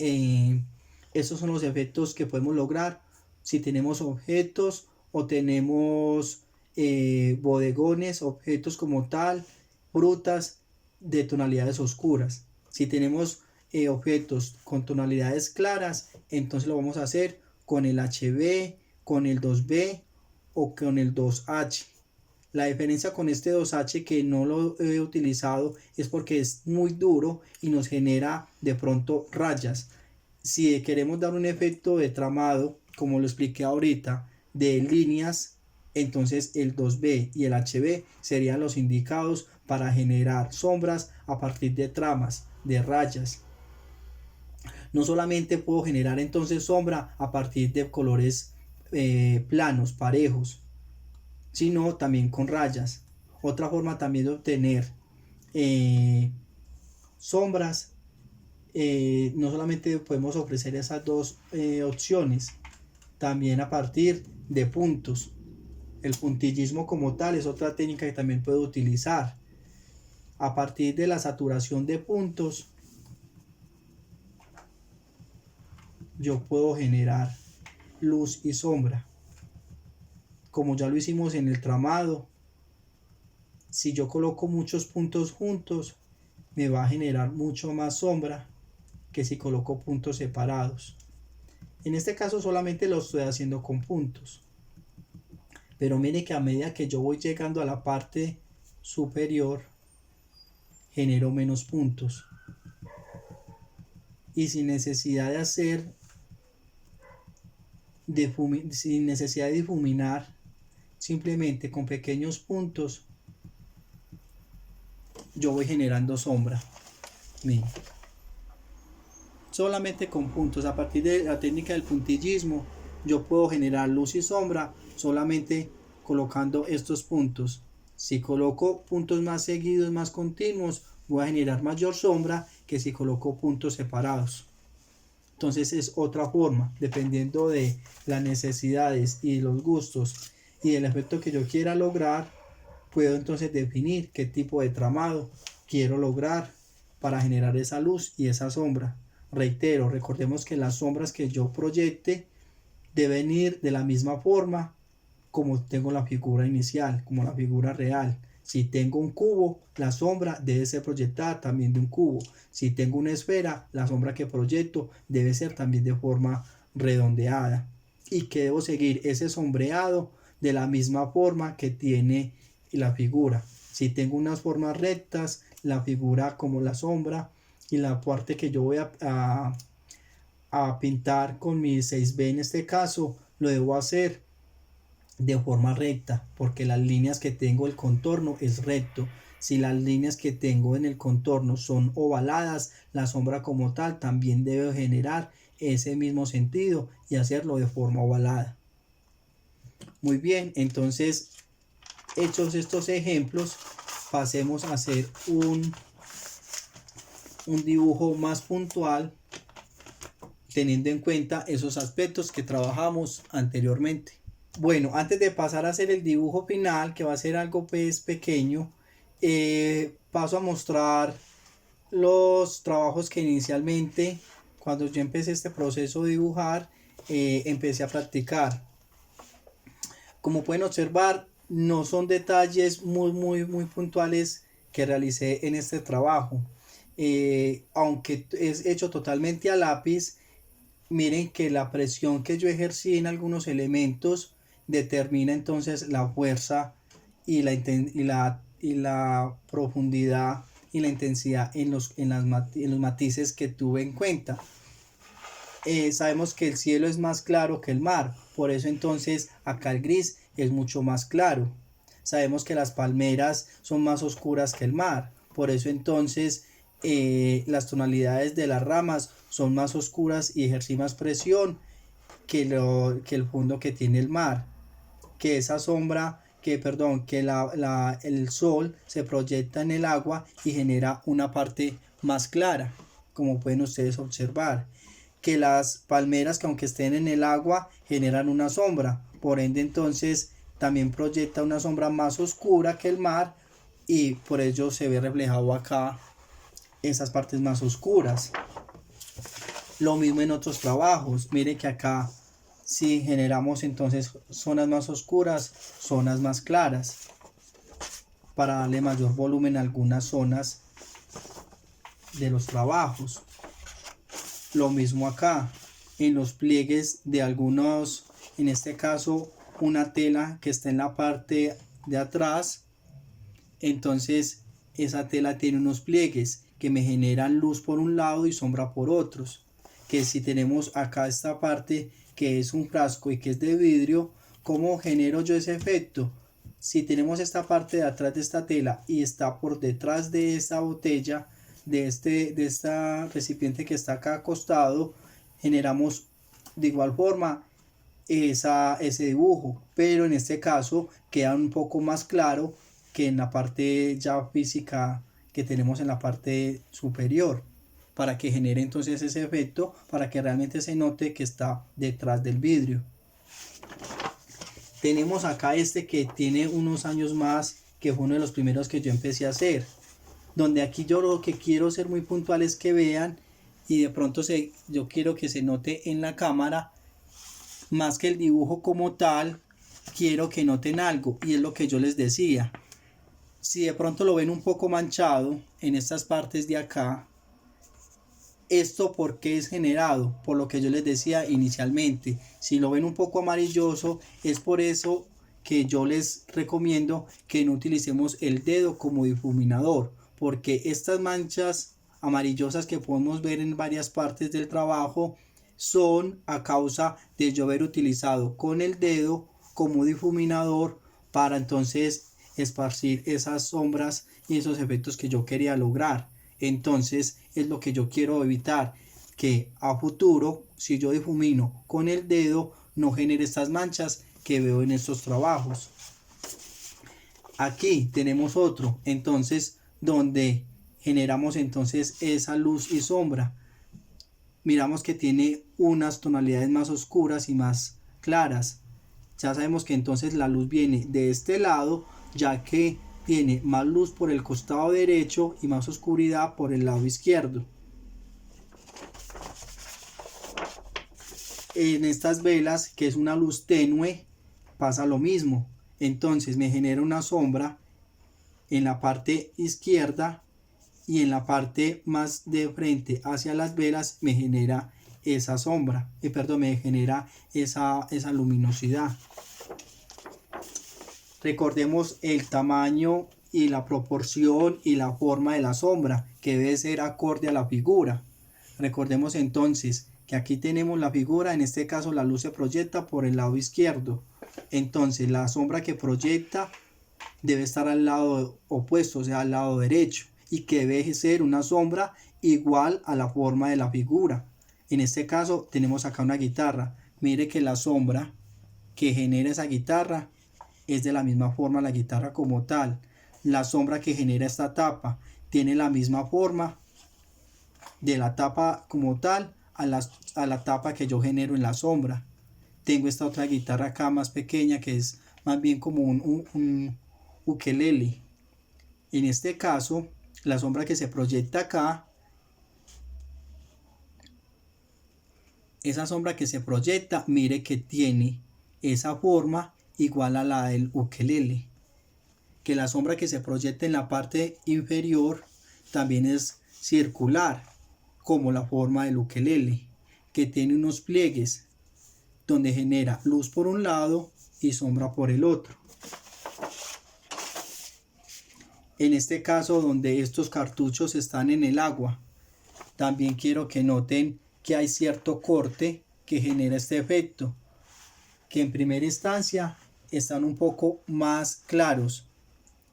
esos son los efectos que podemos lograr si tenemos objetos o tenemos bodegones, objetos como tal, frutas de tonalidades oscuras. Si tenemos objetos con tonalidades claras, entonces lo vamos a hacer con el HB, con el 2B o con el 2H. La diferencia con este 2H, que no lo he utilizado, es porque es muy duro y nos genera de pronto rayas. Si queremos dar un efecto de tramado, como lo expliqué ahorita, de líneas, entonces el 2B y el HB serían los indicados para generar sombras a partir de tramas, de rayas. No solamente puedo generar entonces sombra a partir de colores planos, parejos, sino también con rayas. Otra forma también de obtener sombras, no solamente podemos ofrecer esas dos opciones, también a partir de puntos. El puntillismo como tal es otra técnica que también puedo utilizar. A partir de la saturación de puntos, yo puedo generar luz y sombra. Como ya lo hicimos en el tramado, si yo coloco muchos puntos juntos, me va a generar mucho más sombra que si coloco puntos separados. En este caso solamente lo estoy haciendo con puntos. Pero mire que a medida que yo voy llegando a la parte superior, genero menos puntos. Y sin necesidad de hacer, sin necesidad de difuminar, simplemente con pequeños puntos, yo voy generando sombra. Miren. Solamente con puntos, a partir de la técnica del puntillismo, yo puedo generar luz y sombra solamente colocando estos puntos. Si coloco puntos más seguidos, más continuos, voy a generar mayor sombra que si coloco puntos separados. Entonces es otra forma, dependiendo de las necesidades y los gustos y el efecto que yo quiera lograr, puedo entonces definir qué tipo de tramado quiero lograr para generar esa luz y esa sombra. Reitero, recordemos que las sombras que yo proyecte deben ir de la misma forma como tengo la figura inicial, como la figura real. Si tengo un cubo, la sombra debe ser proyectada también de un cubo. Si tengo una esfera, la sombra que proyecto debe ser también de forma redondeada. Y que debo seguir ese sombreado de la misma forma que tiene la figura. Si tengo unas formas rectas, la figura como la sombra y la parte que yo voy a pintar con mi 6B en este caso, lo debo hacer de forma recta, porque las líneas que tengo, el contorno es recto. Si las líneas que tengo en el contorno son ovaladas, la sombra como tal también debe generar ese mismo sentido y hacerlo de forma ovalada. Muy bien, entonces hechos estos ejemplos, pasemos a hacer un dibujo más puntual teniendo en cuenta esos aspectos que trabajamos anteriormente. Bueno, antes de pasar a hacer el dibujo final, que va a ser algo pues pequeño, paso a mostrar los trabajos que inicialmente, cuando yo empecé este proceso de dibujar, empecé a practicar. Como pueden observar, no son detalles muy puntuales que realicé en este trabajo. Aunque es hecho totalmente a lápiz, miren que la presión que yo ejercí en algunos elementos determina entonces la fuerza y la profundidad y la intensidad en los matices que tuve en cuenta. Sabemos que el cielo es más claro que el mar, por eso entonces acá el gris es mucho más claro. sabemos que las palmeras son más oscuras que el mar, por eso entonces las tonalidades de las ramas son más oscuras y ejercen más presión que el fondo que tiene el mar, que esa sombra, que el sol se proyecta en el agua y genera una parte más clara, como pueden ustedes observar, que las palmeras que aunque estén en el agua generan una sombra, por ende entonces también proyecta una sombra más oscura que el mar y por ello se ve reflejado acá esas partes más oscuras. Lo mismo en otros trabajos, mire que acá si generamos entonces zonas más oscuras, zonas más claras, para darle mayor volumen a algunas zonas de los trabajos. Lo mismo acá, en los pliegues de algunos, en este caso una tela que está en la parte de atrás, entonces esa tela tiene unos pliegues que me generan luz por un lado y sombra por otros, que si tenemos acá esta parte que es un frasco y que es de vidrio, ¿cómo genero yo ese efecto? Si tenemos esta parte de atrás de esta tela y está por detrás de esta botella, de esta recipiente que está acá acostado, generamos de igual forma ese dibujo, pero en este caso queda un poco más claro que en la parte ya física que tenemos en la parte superior, para que genere entonces ese efecto, para que realmente se note que está detrás del vidrio. Tenemos acá este que tiene unos años más, que fue uno de los primeros que yo empecé a hacer, donde aquí yo lo que quiero ser muy puntual es que vean y de pronto yo quiero que se note en la cámara, más que el dibujo como tal, quiero que noten algo y es lo que yo les decía. Si de pronto lo ven un poco manchado en estas partes de acá, ¿esto por qué es generado? Por lo que yo les decía inicialmente. Si lo ven un poco amarilloso, es por eso que yo les recomiendo que no utilicemos el dedo como difuminador, porque estas manchas amarillosas que podemos ver en varias partes del trabajo son a causa de yo haber utilizado con el dedo como difuminador para entonces esparcir esas sombras y esos efectos que yo quería lograr. Entonces es lo que yo quiero evitar, que a futuro si yo difumino con el dedo no genere estas manchas que veo en estos trabajos. Aquí tenemos otro entonces donde generamos entonces esa luz y sombra. Miramos que tiene unas tonalidades más oscuras y más claras. Ya sabemos que entonces la luz viene de este lado, ya que tiene más luz por el costado derecho y más oscuridad por el lado izquierdo. En estas velas, que es una luz tenue, pasa lo mismo. Entonces me genera una sombra en la parte izquierda y en la parte más de frente hacia las velas me genera esa sombra, me genera esa luminosidad. Recordemos el tamaño y la proporción y la forma de la sombra, que debe ser acorde a la figura. Recordemos entonces que aquí tenemos la figura, en este caso la luz se proyecta por el lado izquierdo. Entonces la sombra que proyecta debe estar al lado opuesto, o sea, al lado derecho, y que debe ser una sombra igual a la forma de la figura. En este caso tenemos acá una guitarra. Mire que la sombra que genera esa guitarra es de la misma forma la guitarra como tal. La sombra que genera esta tapa tiene la misma forma de la tapa como tal a la tapa que yo genero en la sombra. Tengo esta otra guitarra acá más pequeña que es más bien como un ukelele. En este caso, la sombra que se proyecta acá, esa sombra que se proyecta, mire que tiene esa forma igual a la del ukelele. Que la sombra que se proyecta en la parte inferior también es circular, como la forma del ukelele, que tiene unos pliegues donde genera luz por un lado y sombra por el otro. En este caso, donde estos cartuchos están en el agua, también quiero que noten que hay cierto corte que genera este efecto, que en primera instancia están un poco más claros.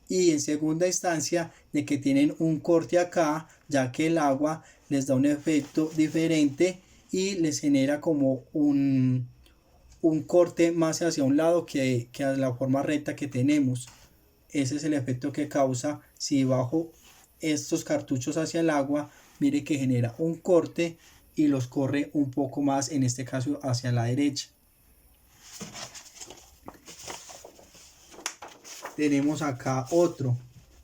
Y en segunda instancia de que tienen un corte acá, ya que el agua les da un efecto diferente y les genera como un corte más hacia un lado que a la forma recta que tenemos. Ese es el efecto que causa si bajo estos cartuchos hacia el agua, mire que genera un corte y los corre un poco más, en este caso hacia la derecha. Tenemos acá otro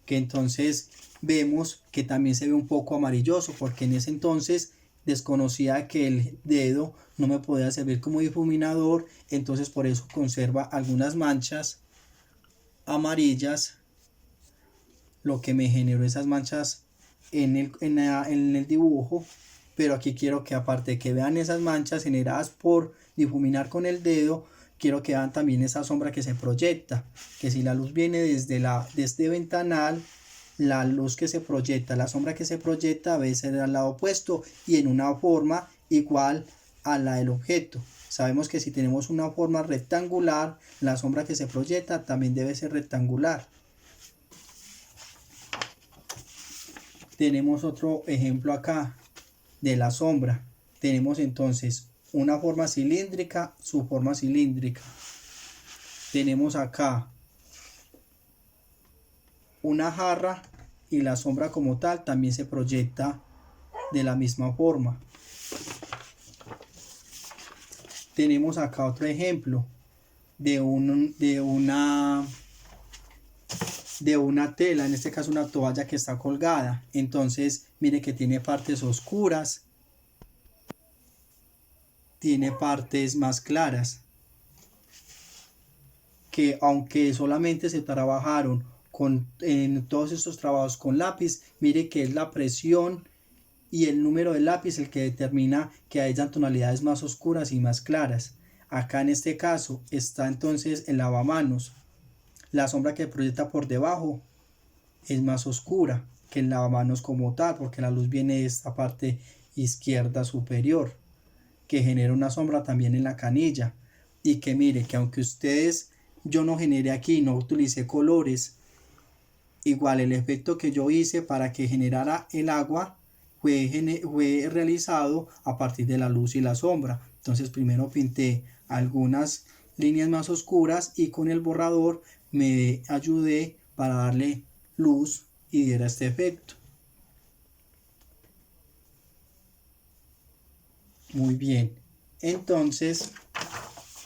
que entonces vemos que también se ve un poco amarilloso, porque en ese entonces desconocía que el dedo no me podía servir como difuminador, entonces por eso conserva algunas manchas amarillas, lo que me generó esas manchas en el dibujo. Pero aquí quiero que, aparte de que vean esas manchas generadas por difuminar con el dedo, quiero que vean también esa sombra que se proyecta, que si la luz viene desde este ventanal, la luz que se proyecta, la sombra que se proyecta debe ser al lado opuesto y en una forma igual a la del objeto. Sabemos que si tenemos una forma rectangular, la sombra que se proyecta también debe ser rectangular. Tenemos otro ejemplo acá de la sombra. Tenemos entonces una forma cilíndrica, su forma cilíndrica. Tenemos acá una jarra y la sombra como tal también se proyecta de la misma forma. Tenemos acá otro ejemplo de una tela, en este caso una toalla que está colgada. Entonces mire que tiene partes oscuras, tiene partes más claras, que aunque solamente se trabajaron en todos estos trabajos con lápiz, mire que es la presión y el número de lápiz el que determina que hayan tonalidades más oscuras y más claras. Acá en este caso está entonces el lavamanos. La sombra que proyecta por debajo es más oscura que el lavamanos como tal, porque la luz viene de esta parte izquierda superior, que genera una sombra también en la canilla. Y que mire que aunque yo no generé aquí, no utilicé colores, igual el efecto que yo hice para que generara el agua fue realizado a partir de la luz y la sombra. Entonces primero pinté algunas líneas más oscuras y con el borrador me ayudé para darle luz y diera este efecto. Muy bien, entonces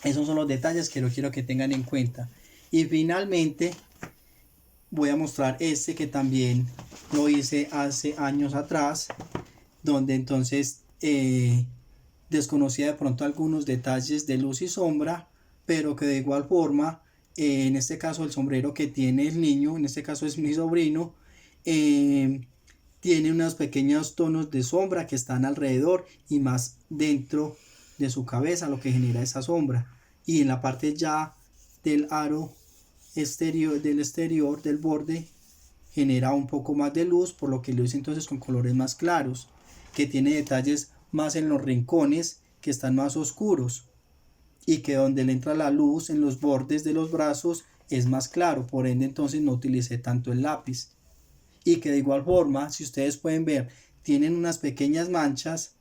esos son los detalles que quiero que tengan en cuenta. Y finalmente voy a mostrar este que también lo hice hace años atrás, donde entonces desconocía de pronto algunos detalles de luz y sombra, pero que de igual forma, en este caso el sombrero que tiene el niño, en este caso es mi sobrino, tiene unos pequeños tonos de sombra que están alrededor y más dentro de su cabeza, lo que genera esa sombra. Y en la parte ya del aro exterior, del borde, genera un poco más de luz, por lo que lo hice entonces con colores más claros, que tiene detalles más en los rincones que están más oscuros y que donde le entra la luz en los bordes de los brazos es más claro, por ende entonces no utilicé tanto el lápiz. Y que de igual forma, si ustedes pueden ver, tienen unas pequeñas manchas,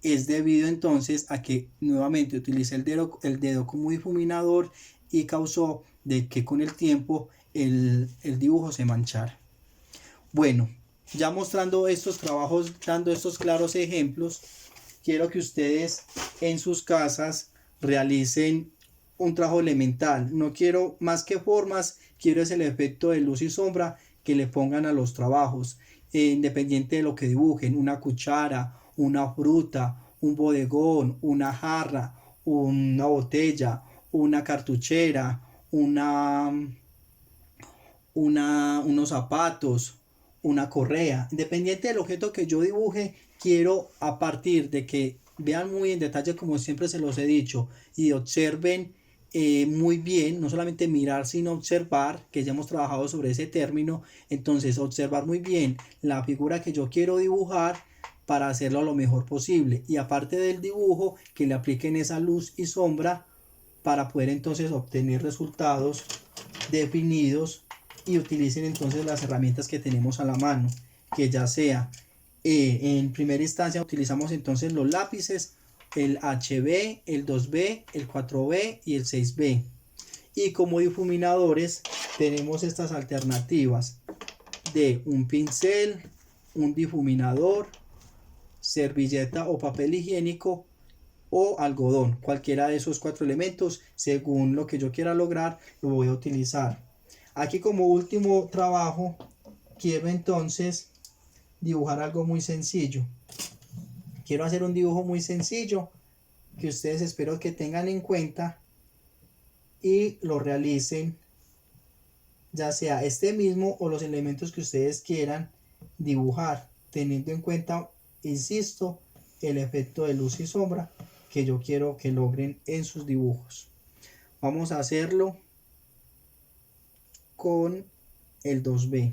es debido entonces a que nuevamente utilicé el dedo como difuminador y causó de que con el tiempo el dibujo se manchara. Bueno, ya mostrando estos trabajos, dando estos claros ejemplos, quiero que ustedes en sus casas realicen un trabajo elemental. No quiero más que formas, quiero es el efecto de luz y sombra que le pongan a los trabajos, independiente de lo que dibujen, una cuchara, una fruta, un bodegón, una jarra, una botella, una cartuchera, unos zapatos, una correa. Independiente del objeto que yo dibuje, quiero a partir de que vean muy en detalle, como siempre se los he dicho, y observen muy bien, no solamente mirar sino observar, que ya hemos trabajado sobre ese término. Entonces observar muy bien la figura que yo quiero dibujar para hacerlo lo mejor posible, y aparte del dibujo que le apliquen esa luz y sombra para poder entonces obtener resultados definidos y utilicen entonces las herramientas que tenemos a la mano, que ya sea en primera instancia utilizamos entonces los lápices, el HB, el 2B, el 4B y el 6B. Y como difuminadores tenemos estas alternativas de un pincel, un difuminador, servilleta o papel higiénico o algodón. Cualquiera de esos 4 elementos, según lo que yo quiera lograr, lo voy a utilizar. Aquí como último trabajo, quiero entonces dibujar algo muy sencillo. Quiero hacer un dibujo muy sencillo que ustedes espero que tengan en cuenta y lo realicen, ya sea este mismo o los elementos que ustedes quieran dibujar, teniendo en cuenta, insisto, el efecto de luz y sombra que yo quiero que logren en sus dibujos. Vamos a hacerlo con el 2B.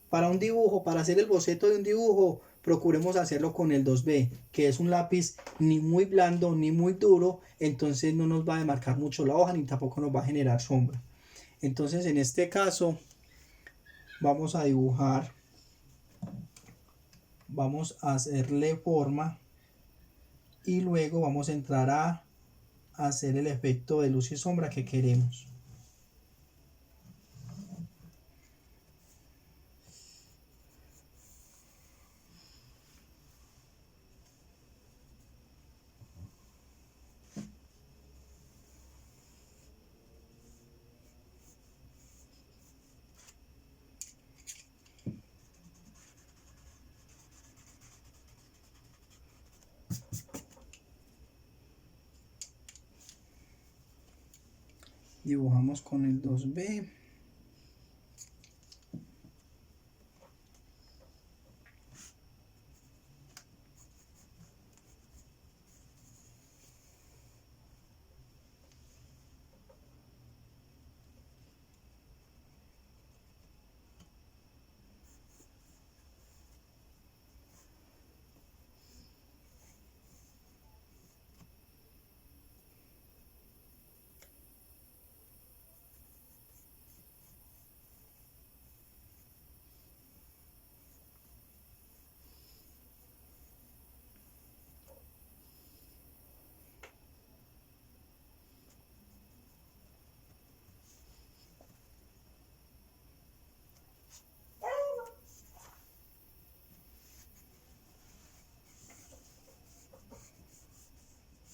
Para un dibujo, para hacer el boceto de un dibujo, procuremos hacerlo con el 2B, que es un lápiz ni muy blando ni muy duro, entonces no nos va a demarcar mucho la hoja ni tampoco nos va a generar sombra. Entonces en este caso vamos a dibujar, vamos a hacerle forma y luego vamos a entrar a hacer el efecto de luz y sombra que queremos. Dibujamos con el 2B.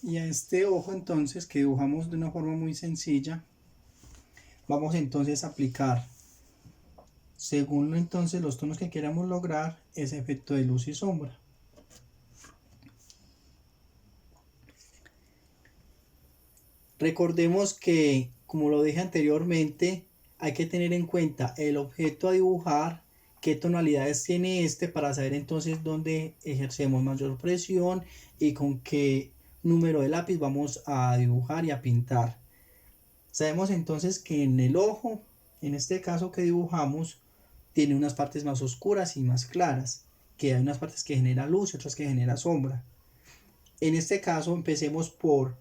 Y a este ojo entonces que dibujamos de una forma muy sencilla, vamos entonces a aplicar, según entonces los tonos que queramos lograr, ese efecto de luz y sombra. Recordemos que, como lo dije anteriormente, hay que tener en cuenta el objeto a dibujar, qué tonalidades tiene este para saber entonces dónde ejercemos mayor presión y con qué número de lápiz vamos a dibujar y a pintar. Sabemos entonces que en el ojo, en este caso que dibujamos, tiene unas partes más oscuras y más claras, que hay unas partes que genera luz y otras que genera sombra. En este caso empecemos por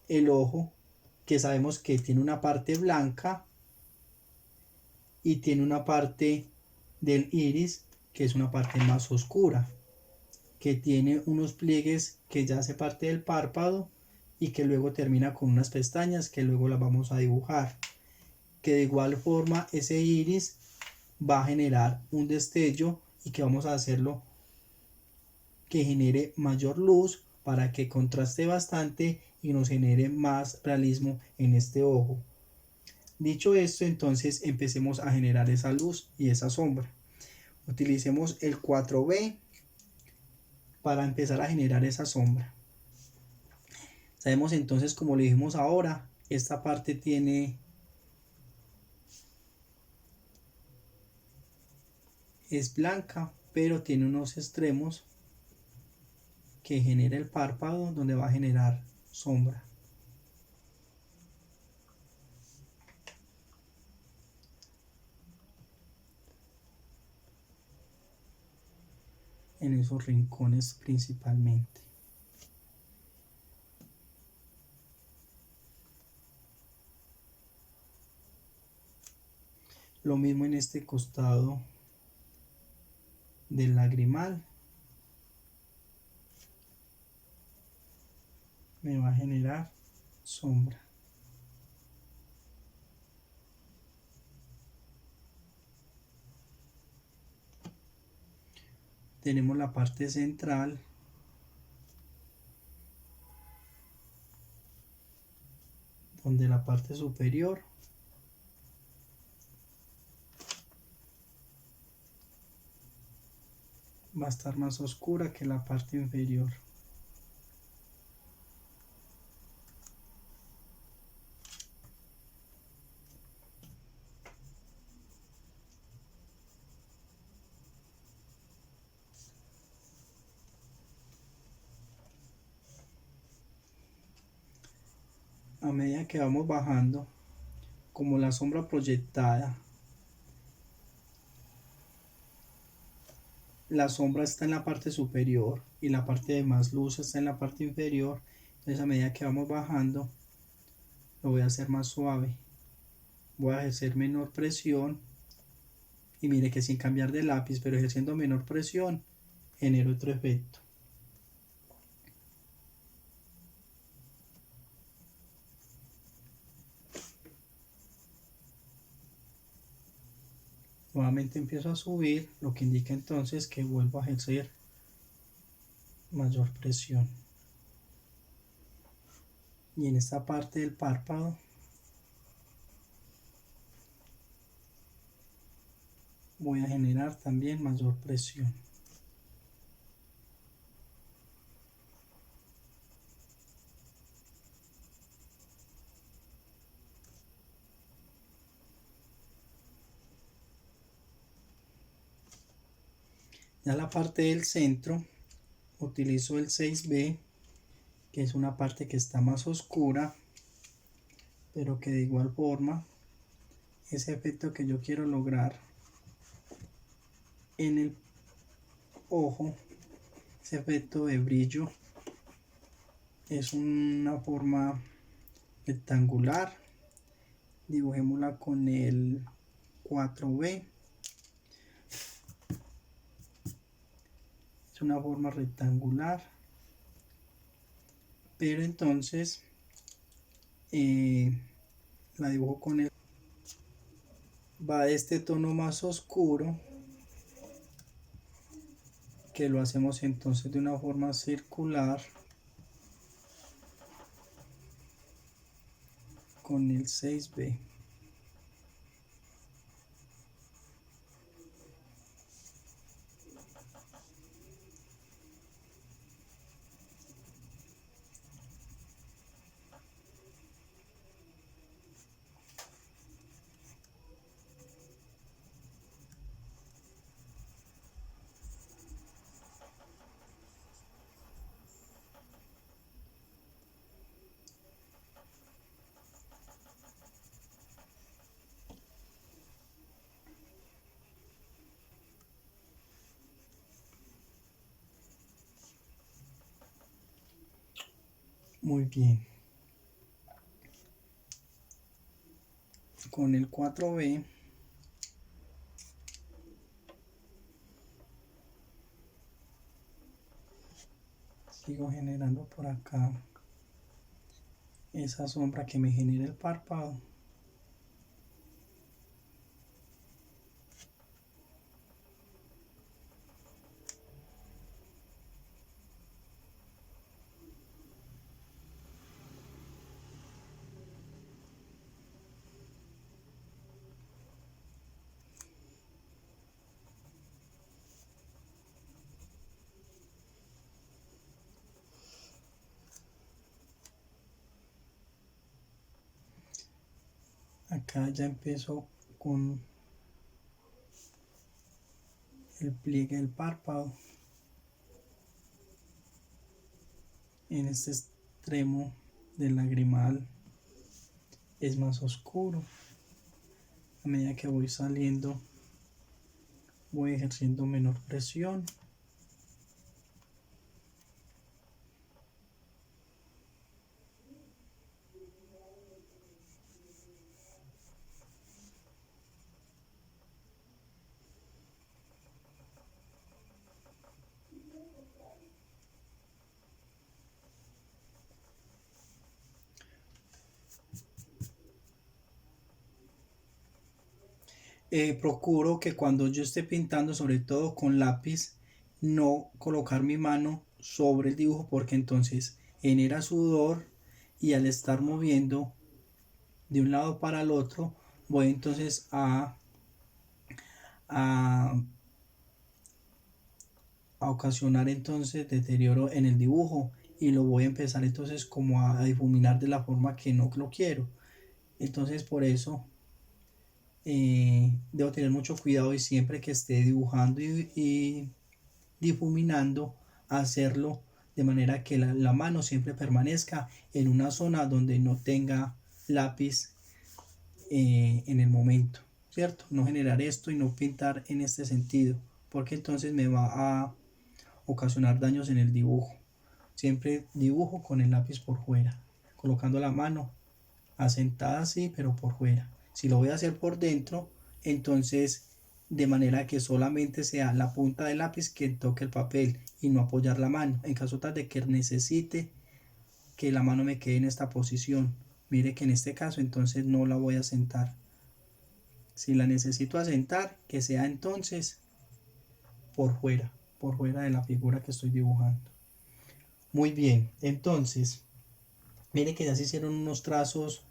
el ojo, que sabemos que tiene una parte blanca y tiene una parte del iris que es una parte más oscura, que tiene unos pliegues que ya hace parte del párpado y que luego termina con unas pestañas que luego las vamos a dibujar, que de igual forma ese iris va a generar un destello y que vamos a hacerlo que genere mayor luz para que contraste bastante y nos genere más realismo en este ojo. Dicho esto, entonces empecemos a generar esa luz y esa sombra. Utilicemos el 4B para empezar a generar esa sombra. Sabemos entonces, como le dijimos ahora, esta parte es blanca, pero tiene unos extremos que genera el párpado donde va a generar sombra. En esos rincones principalmente. Lo mismo en este costado del lagrimal. Me va a generar sombra. Tenemos la parte central, donde la parte superior va a estar más oscura que la parte inferior. A medida que vamos bajando, como la sombra proyectada, la sombra está en la parte superior y la parte de más luz está en la parte inferior, entonces a medida que vamos bajando lo voy a hacer más suave, voy a ejercer menor presión y mire que sin cambiar de lápiz pero ejerciendo menor presión genero otro efecto. Nuevamente empiezo a subir, lo que indica entonces que vuelvo a ejercer mayor presión. Y en esta parte del párpado voy a generar también mayor presión. Ya la parte del centro utilizo el 6B, que es una parte que está más oscura, pero que de igual forma ese efecto que yo quiero lograr en el ojo, ese efecto de brillo, es una forma rectangular. Dibujémosla con el 4B. Es una forma rectangular, pero entonces la dibujo con el, va de este tono más oscuro, que lo hacemos entonces de una forma circular con el 6B. Muy bien. Con el 4B sigo generando por acá esa sombra que me genera el párpado. Acá ya empiezo con el pliegue del párpado. En este extremo del lagrimal es más oscuro. A medida que voy saliendo voy ejerciendo menor presión. procuro que cuando yo esté pintando, sobre todo con lápiz, no colocar mi mano sobre el dibujo porque entonces genera sudor y al estar moviendo de un lado para el otro voy entonces a, a ocasionar entonces deterioro en el dibujo y lo voy a empezar entonces como a difuminar de la forma que no lo quiero. Entonces por eso debo tener mucho cuidado y siempre que esté dibujando y difuminando, hacerlo de manera que la mano siempre permanezca en una zona donde no tenga lápiz en el momento, ¿cierto? No generar esto y no pintar en este sentido, porque entonces me va a ocasionar daños en el dibujo. Siempre dibujo con el lápiz por fuera, colocando la mano asentada así, pero por fuera. Si lo voy a hacer por dentro, entonces de manera que solamente sea la punta del lápiz que toque el papel y no apoyar la mano. En caso tal de que necesite que la mano me quede en esta posición, mire que en este caso entonces no la voy a sentar. Si la necesito asentar, que sea entonces por fuera de la figura que estoy dibujando. Muy bien, entonces, mire que ya se hicieron unos trazos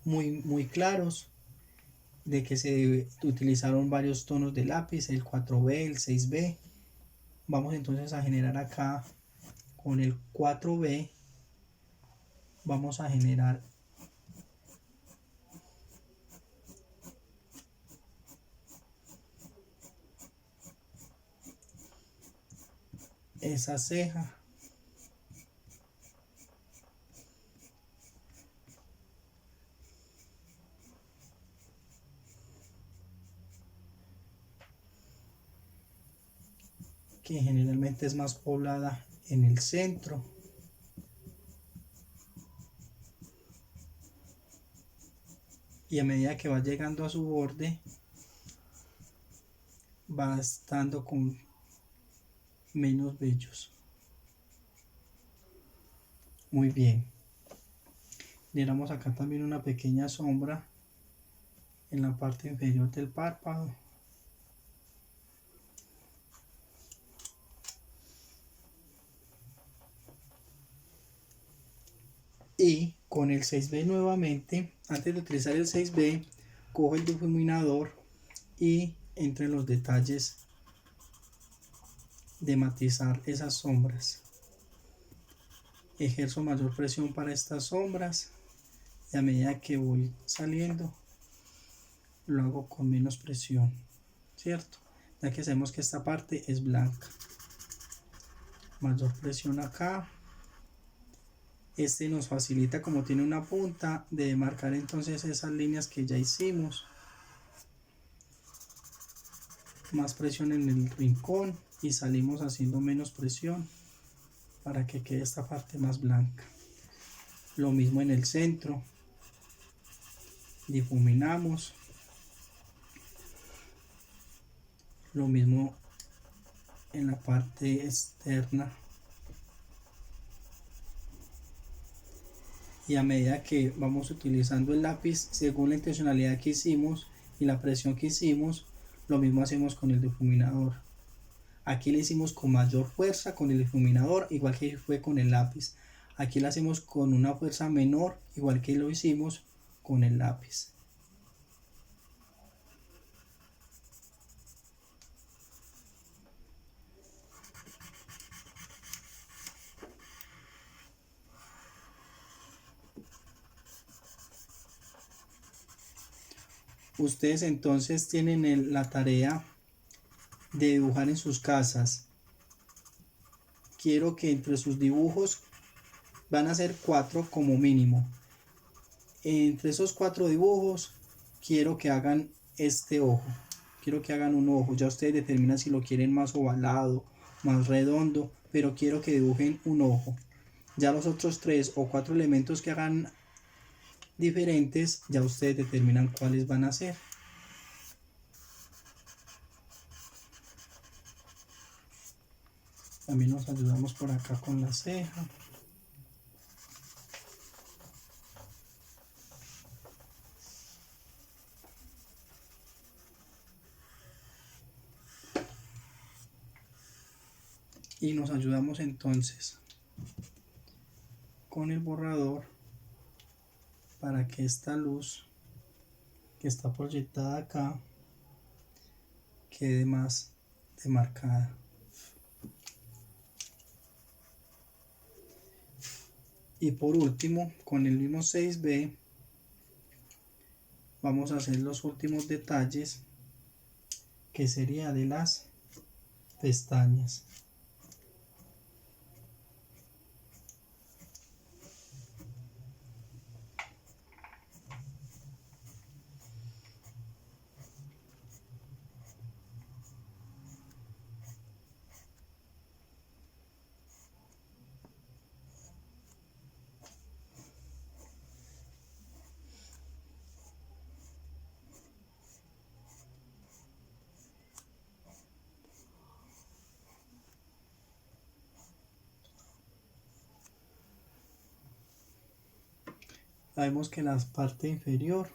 muy claros de que se utilizaron varios tonos de lápiz, el 4B, el 6B. Vamos entonces a generar acá con el 4B, vamos a generar esa ceja. Que generalmente es más poblada en el centro. Y a medida que va llegando a su borde, va estando con menos vellos. Muy bien. Le damos acá también una pequeña sombra en la parte inferior del párpado. Y con el 6B nuevamente, antes de utilizar el 6B, cojo el difuminador y entro en los detalles de matizar esas sombras. Ejerzo mayor presión para estas sombras y a medida que voy saliendo lo hago con menos presión, ¿cierto? Ya que sabemos que esta parte es blanca. Mayor presión acá. Este nos facilita, como tiene una punta, de marcar entonces esas líneas que ya hicimos. Más presión en el rincón y salimos haciendo menos presión para que quede esta parte más blanca. Lo mismo en el centro. Difuminamos. Lo mismo en la parte externa. Y a medida que vamos utilizando el lápiz, según la intencionalidad que hicimos y la presión que hicimos, lo mismo hacemos con el difuminador. Aquí le hicimos con mayor fuerza con el difuminador, igual que fue con el lápiz. Aquí lo hacemos con una fuerza menor, igual que lo hicimos con el lápiz. Ustedes entonces tienen la tarea de dibujar en sus casas. Quiero que entre sus dibujos van a ser 4 como mínimo. Entre esos 4 dibujos quiero que hagan este ojo. Quiero que hagan un ojo. Ya ustedes determinan si lo quieren más ovalado, más redondo, pero quiero que dibujen un ojo. Ya los otros 3 o 4 elementos que hagan diferentes, ya ustedes determinan cuáles van a ser. También nos ayudamos por acá con la ceja. y nos ayudamos entonces con el borrador para que esta luz que está proyectada acá quede más demarcada. Y por último, con el mismo 6B vamos a hacer los últimos detalles, que sería de las pestañas. Vemos que la parte inferior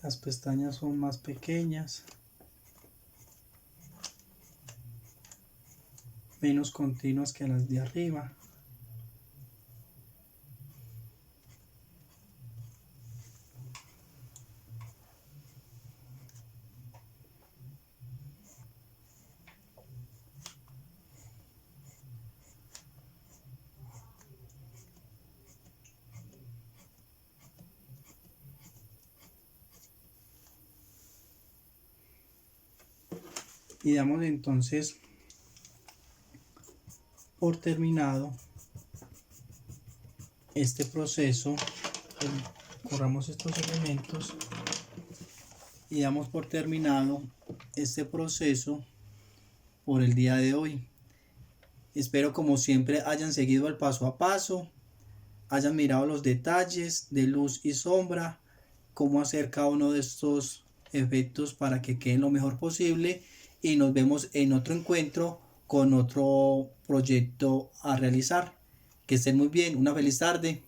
las pestañas son más pequeñas, menos continuas que las de arriba. Y damos entonces por terminado este proceso. Corramos estos elementos y damos por terminado este proceso por el día de hoy. Espero, como siempre, hayan seguido el paso a paso, hayan mirado los detalles de luz y sombra, cómo hacer cada uno de estos efectos para que queden lo mejor posible, y nos vemos en otro encuentro con otro proyecto a realizar. Que estén muy bien, una feliz tarde.